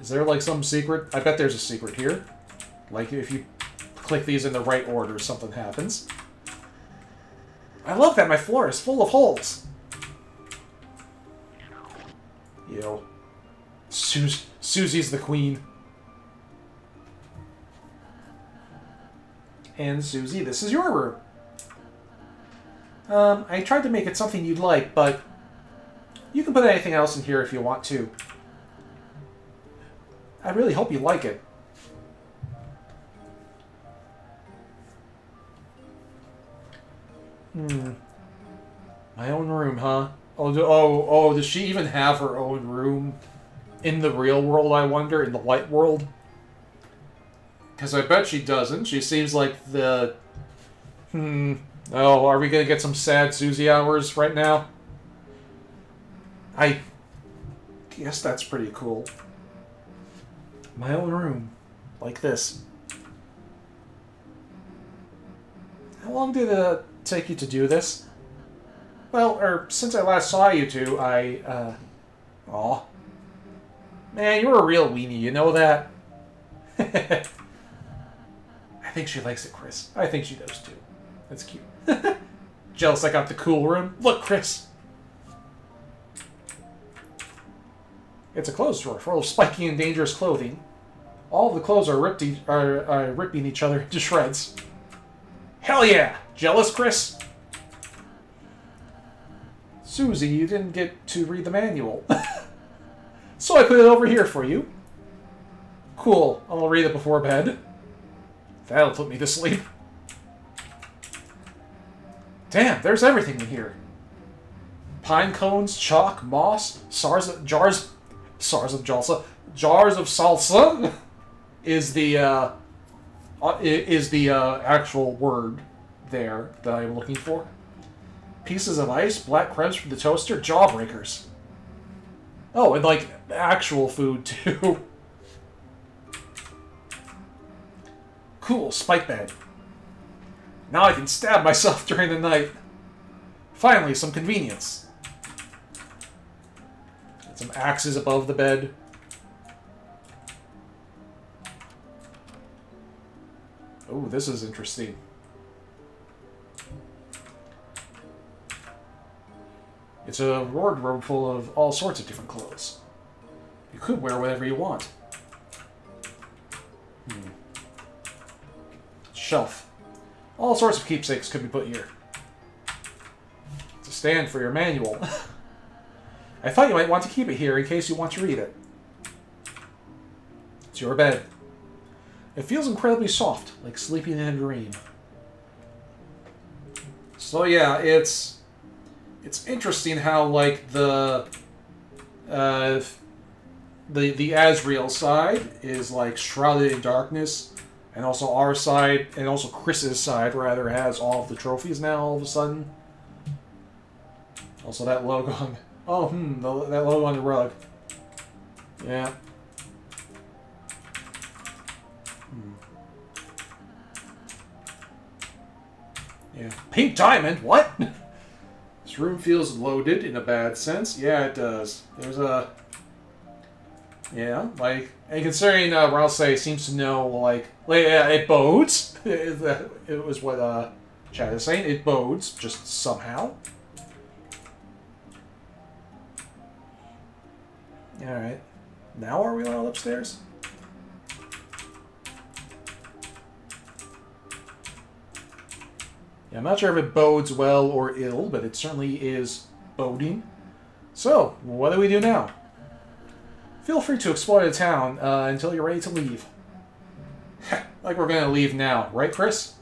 Is there like some secret? I bet there's a secret here. Like if you click these in the right order, something happens. I love that my floor is full of holes. Yo. Susie's the queen. And Susie, this is your room. I tried to make it something you'd like, but you can put anything else in here if you want to. I really hope you like it. My own room, huh? Oh, does she even have her own room in the real world, I wonder? In the light world? Because I bet she doesn't. She seems like the... Oh, are we going to get some sad Susie hours right now? I guess that's pretty cool. My own room. Like this. How long did it take you to do this? Well, since I last saw you two, Aw. Man, you're a real weenie, you know that? I think she likes it, Chris. I think she does, too. That's cute. Jealous I got the cool room? Look, Chris! It's a clothes drawer full of spiky and dangerous clothing. All of the clothes are ripping each other to shreds. Hell yeah! Jealous, Chris? Susie, you didn't get to read the manual. So I put it over here for you. Cool. I'll read it before bed. That'll put me to sleep. Damn, there's everything in here. Pine cones, chalk, moss, jars of salsa is the actual word there that I'm looking for. Pieces of ice, black crepes from the toaster, jawbreakers. Oh, and like actual food too. Cool, spike bed. Now I can stab myself during the night. Finally, some convenience. And some axes above the bed. Oh, this is interesting. It's a wardrobe full of all sorts of different clothes. You could wear whatever you want. Shelf. All sorts of keepsakes could be put here. It's a stand for your manual. I thought you might want to keep it here in case you want to read it. It's your bed. It feels incredibly soft, like sleeping in a dream. So yeah, it's interesting how like the Asriel side is like shrouded in darkness, and also our side, and also Chris's side rather, has all of the trophies now all of a sudden. Also that logo on, that logo on the rug. Yeah. Yeah. Pink diamond? What? This room feels loaded in a bad sense. Yeah, it does. There's a... Yeah, like... And considering Rouse seems to know, like yeah, it bodes. It was what Chad is saying. It bodes, just somehow. Alright. Now are we all upstairs? Yeah, I'm not sure if it bodes well or ill, but it certainly is boding. So, what do we do now? Feel free to explore the town until you're ready to leave. Like we're going to leave now, right, Chris?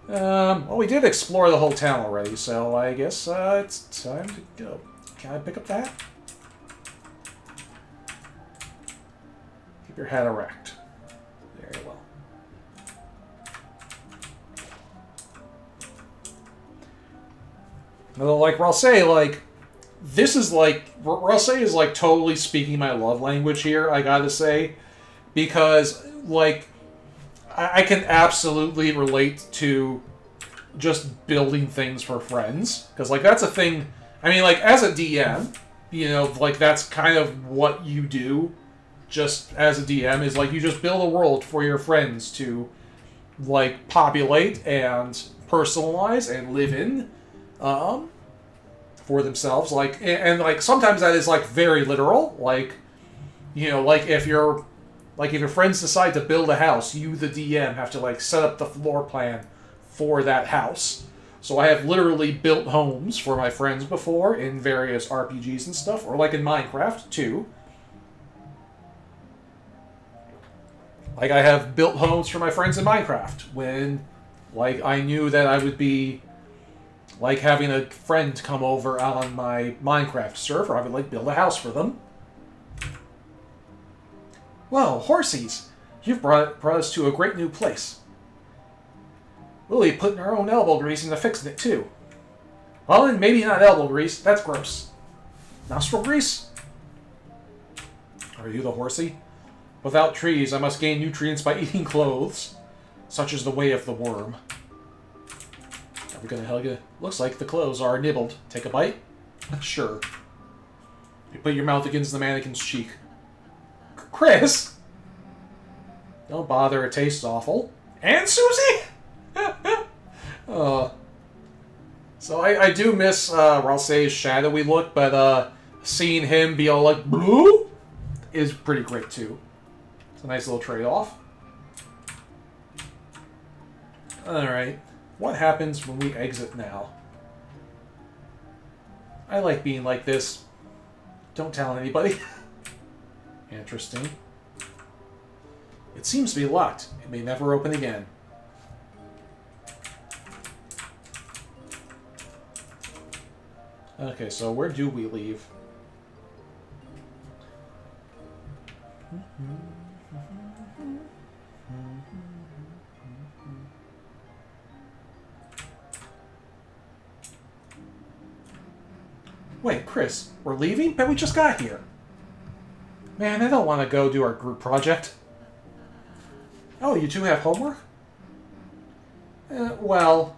Well, we did explore the whole town already, so I guess it's time to go. Can I pick up that? Keep your head erect. Very well. Although, like Rouse, like, this is like, Rouse is like totally speaking my love language here, I gotta say. Because, like, I can absolutely relate to just building things for friends. Because, like, that's a thing, I mean, like, as a DM, you know, like, that's kind of what you do, just as a DM, is, like, you just build a world for your friends to, like, populate and personalize and live in. For themselves, like, and like sometimes that is like very literal, like, you know, like if your friends decide to build a house, you the DM have to like set up the floor plan for that house. So I have literally built homes for my friends before in various RPGs and stuff, or like in Minecraft too. Like I have built homes for my friends in Minecraft when like I knew that I would be like having a friend come over on my Minecraft server. I would like build a house for them. Well, horsies, you've brought us to a great new place. We'll be putting our own elbow grease into fixing it too. Well, then maybe not elbow grease. That's gross. Nostril grease? Are you the horsey? Without trees, I must gain nutrients by eating clothes. Such is the way of the worm. Are we gonna hug you? Looks like the clothes are nibbled. Take a bite? Sure. You put your mouth against the mannequin's cheek. Chris! Don't bother, it tastes awful. And Susie? So I do miss Ralsei's shadowy look, but seeing him be all like, blue? Is pretty great, too. It's a nice little trade-off. Alright. What happens when we exit now? I like being like this. Don't tell anybody. Interesting. It seems to be locked. It may never open again. Okay, so where do we leave? Wait, Chris, we're leaving? But we just got here. Man, I don't want to go do our group project. Oh, you two have homework? Well...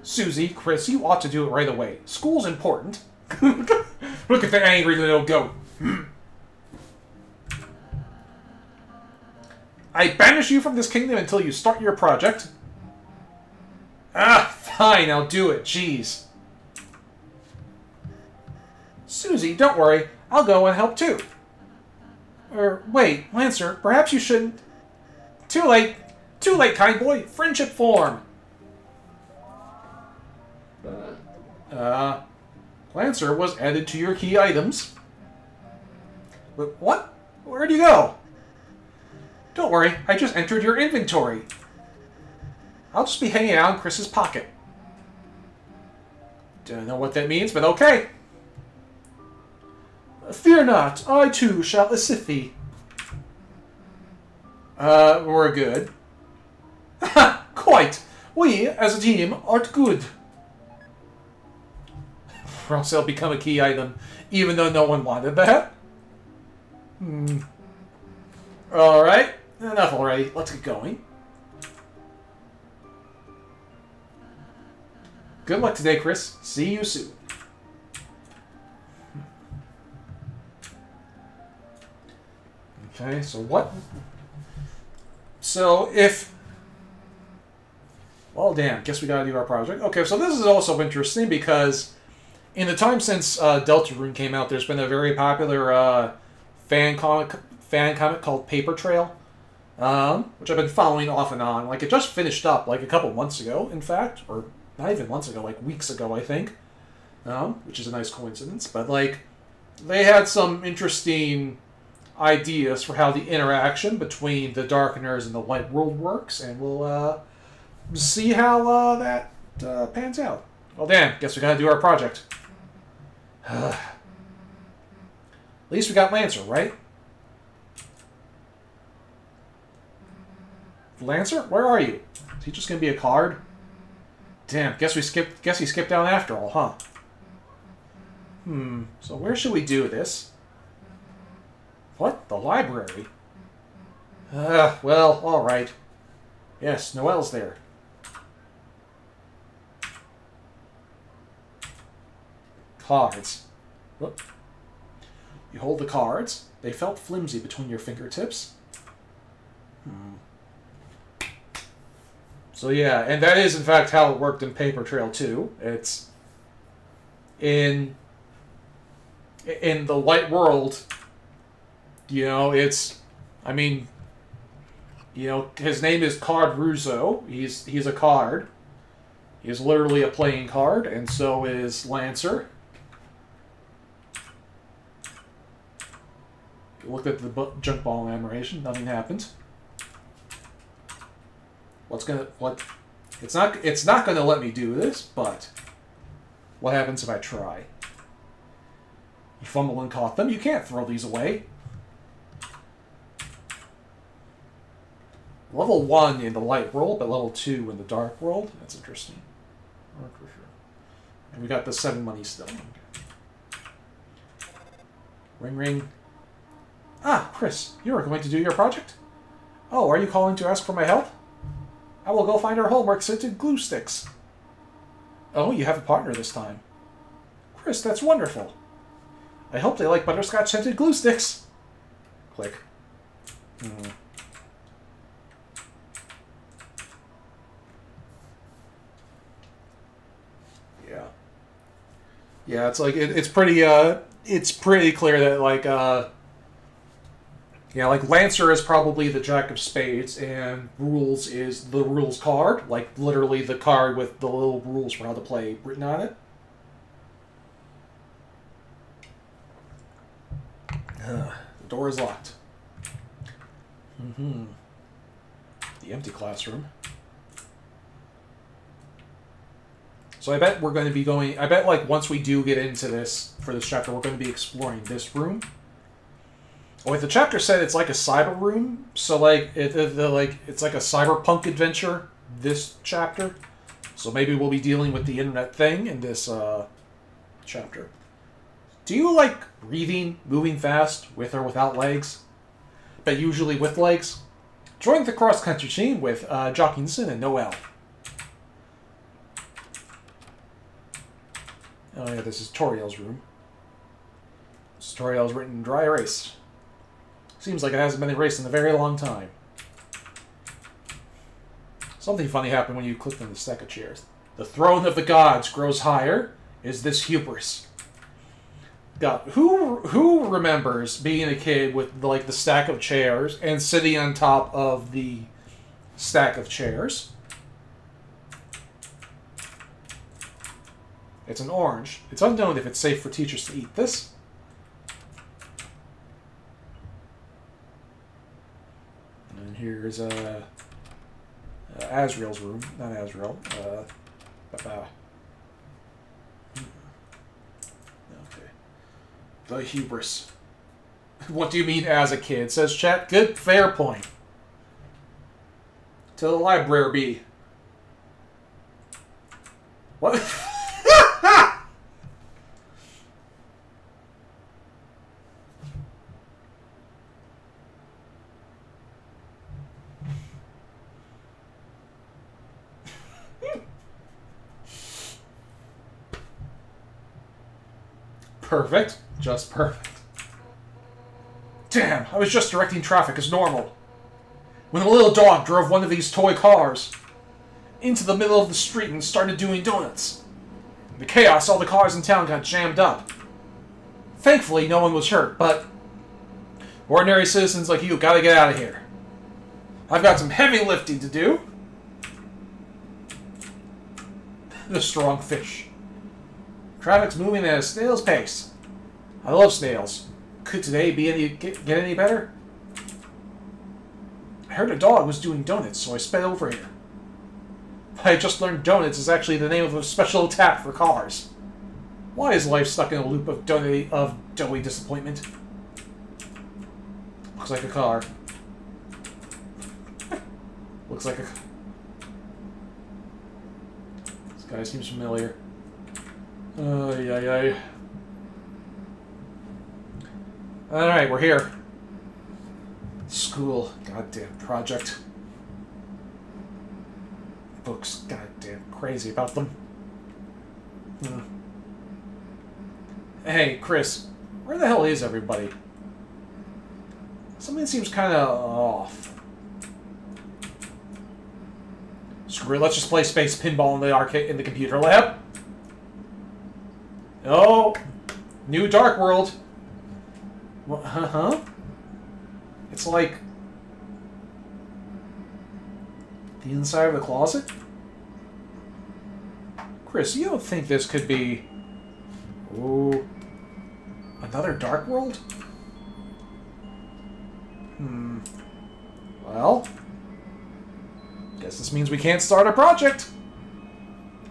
Susie, Chris, you ought to do it right away. School's important. Look at the angry little goat. I banish you from this kingdom until you start your project. Ah, fine, I'll do it. Jeez. Susie, don't worry. I'll go and help too. Wait, Lancer, perhaps you shouldn't... Too late. Too late, kind boy. Friendship form. Lancer was added to your key items. But what? Where'd you go? Don't worry, I just entered your inventory. I'll just be hanging out in Chris's pocket. Don't know what that means, but okay. Fear not, I too shall assist thee. We're good. Quite. We, as a team, art good. Or else they'll become a key item, even though no one wanted that. Alright, enough already. Let's get going. Good luck today, Chris. See you soon. Okay, so what? So if... Well, damn, guess we gotta do our project. Okay, so this is also interesting because in the time since Deltarune came out, there's been a very popular fan comic called Paper Trail, which I've been following off and on. Like, it just finished up, like, a couple months ago, in fact. Or not even months ago, like, weeks ago, I think. Which is a nice coincidence. But, like, they had some interesting ideas for how the interaction between the Darkeners and the Light World works, and we'll see how that pans out. Well, damn, guess we gotta do our project. At least we got Lancer, right? Lancer, where are you? Is he just gonna be a card? Damn, guess he skipped down after all, huh? So where should we do this? What? The library? Well, alright. Yes, Noelle's there. Cards. Whoop. You hold the cards. They felt flimsy between your fingertips. So yeah, and that is in fact how it worked in Paper Trail 2. It's in the Light World, you know, it's, I mean, you know, his name is Card Russo. He's a card. He's literally a playing card, and so is Lancer. Looked at the junk ball animation. Nothing happened. It's not gonna let me do this, but what happens if I try? You fumble and caught them. You can't throw these away. Level 1 in the Light World, but level 2 in the Dark World. That's interesting. And we got the 7 money still. Ring ring. Ah, Chris, you are going to do your project? Oh, are you calling to ask for my help? I will go find our homework scented glue sticks. Oh, you have a partner this time. Chris, that's wonderful. I hope they like butterscotch scented glue sticks. Click. Yeah. Yeah, it's like it's pretty clear that like yeah, like Lancer is probably the Jack of Spades, and Rules is the Rules card, like literally the card with the little rules for how to play written on it. The door is locked. The empty classroom. So I bet we're going to be going... I bet, like, once we do get into this, for this chapter, we're going to be exploring this room. Well, the chapter said it's like a cyber room, so, like, it's like a cyberpunk adventure, this chapter. So maybe we'll be dealing with the internet thing in this, chapter. Do you like breathing, moving fast, with or without legs? But usually with legs? Join the cross-country team with Jockinson and Noel. Oh yeah, this is Toriel's room. This is Toriel's written dry erase. Seems like it hasn't been erased in a very long time. Something funny happened when you clicked on the stack of chairs. The throne of the gods grows higher. Is this hubris? God, who remembers being a kid with like the stack of chairs and sitting on top of the stack of chairs? It's an orange. It's unknown if it's safe for teachers to eat this. And here's Azrael's room. Not Azrael. Okay. The hubris. What do you mean as a kid? Says chat. Good, fair point. To the library. What? Perfect. Just perfect. Damn, I was just directing traffic as normal when a little dog drove one of these toy cars into the middle of the street and started doing donuts. In the chaos, all the cars in town got jammed up. Thankfully, no one was hurt, but ordinary citizens like you gotta get out of here. I've got some heavy lifting to do. The strong fish. Traffic's moving at a snail's pace. I love snails. Could today be get any better? I heard a dog was doing donuts, so I sped over here. I just learned donuts is actually the name of a special tap for cars. Why is life stuck in a loop of doughy disappointment? Looks like a car. Looks like a... This guy seems familiar. Yay. Alright, we're here. School. Goddamn project. Books. Goddamn crazy about them. Hey, Chris. Where the hell is everybody? Something seems kind of off. Screw it, let's just play space pinball in the arcade in the computer lab. Oh, new Dark World. Huh? It's like the inside of the closet? Chris, you don't think this could be... Ooh, another Dark World? Well, guess this means we can't start a project.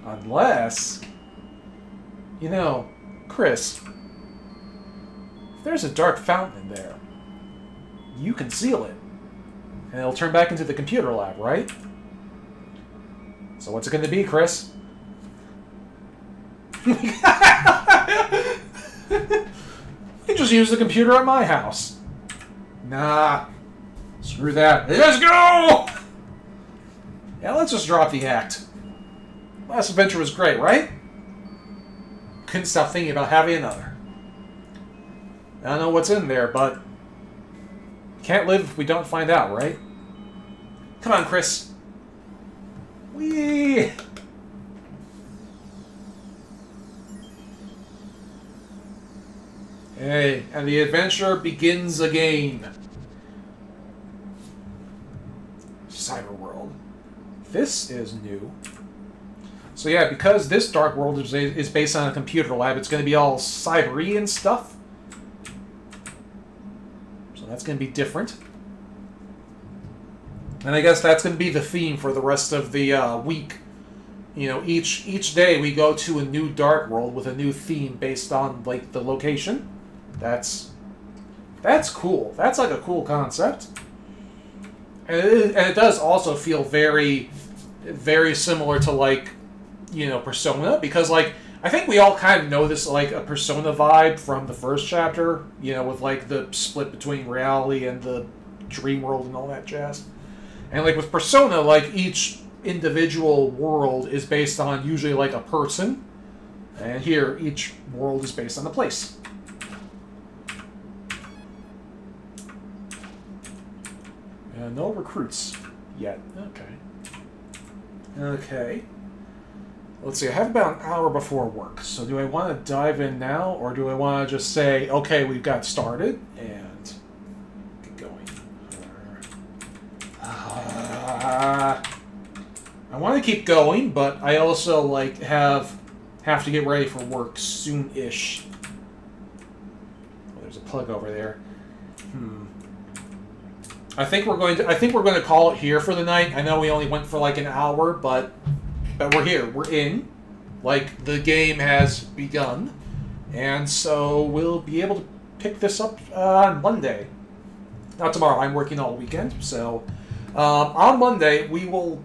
Unless... You know, Chris, if there's a dark fountain in there, you can seal it, and it'll turn back into the computer lab, right? So what's it going to be, Chris? You just use the computer at my house. Nah. Screw that. Let's go! Yeah, let's just drop the act. Last adventure was great, right? Couldn't stop thinking about having another. I don't know what's in there, but can't live if we don't find out, right? Come on, Chris. Whee! Hey, and the adventure begins again. Cyber world. This is new. So yeah, because this dark world is based on a computer lab, it's going to be all cyber-y and stuff. So that's going to be different. And I guess that's going to be the theme for the rest of the week. You know, each day we go to a new dark world with a new theme based on, like, the location. That's cool. That's, like, a cool concept. And it does also feel very, very similar to, like, you know, Persona. Because, like, I think we all kind of know this, like, a Persona vibe from the first chapter. You know, with, like, the split between reality and the dream world and all that jazz. And, like, with Persona, like, each individual world is based on usually, like, a person. And here, each world is based on a place. No recruits yet. Okay. Okay. Let's see, I have about an hour before work. So do I want to dive in now, or do I want to just say, okay, we've got started, and get going? I want to keep going, but I also, like, have to get ready for work soon-ish. Oh, there's a plug over there. I think we're going to call it here for the night. I know we only went for like an hour, but we're here. We're in. Like, the game has begun. And so we'll be able to pick this up on Monday. Not tomorrow. I'm working all weekend. So on Monday, we will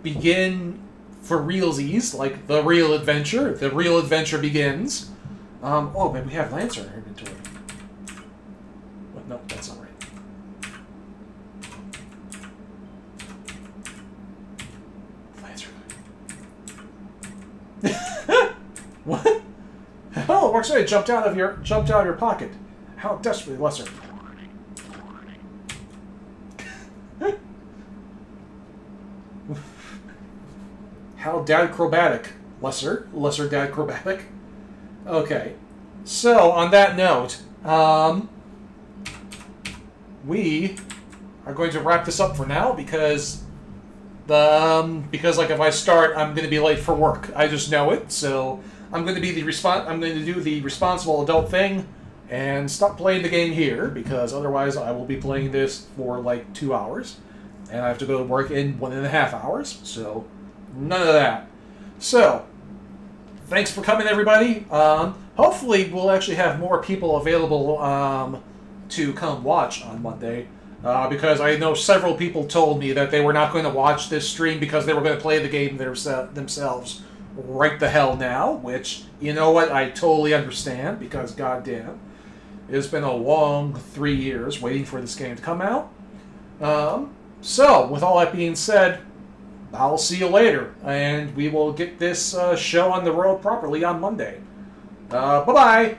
begin for realsies, like the real adventure. The real adventure begins. Oh, man, we have Lancer in our inventory. What? No, that's not right. What? Oh, it works right. It jumped out of your pocket. How desperately, Lesser. How dad-chromatic. Lesser dad-chromatic. Okay. So, on that note, we are going to wrap this up for now because like if I start, I'm going to be late for work. I just know it. So I'm going to be I'm going to do the responsible adult thing and stop playing the game here because otherwise I will be playing this for like 2 hours and I have to go to work in 1.5 hours. So none of that. So thanks for coming, everybody. Hopefully we'll actually have more people available to come watch on Monday. Because I know several people told me that they were not going to watch this stream because they were going to play the game themselves right the hell now, which, you know what, I totally understand, because goddamn, it's been a long 3 years waiting for this game to come out. So, with all that being said, I'll see you later, and we will get this show on the road properly on Monday. Bye-bye!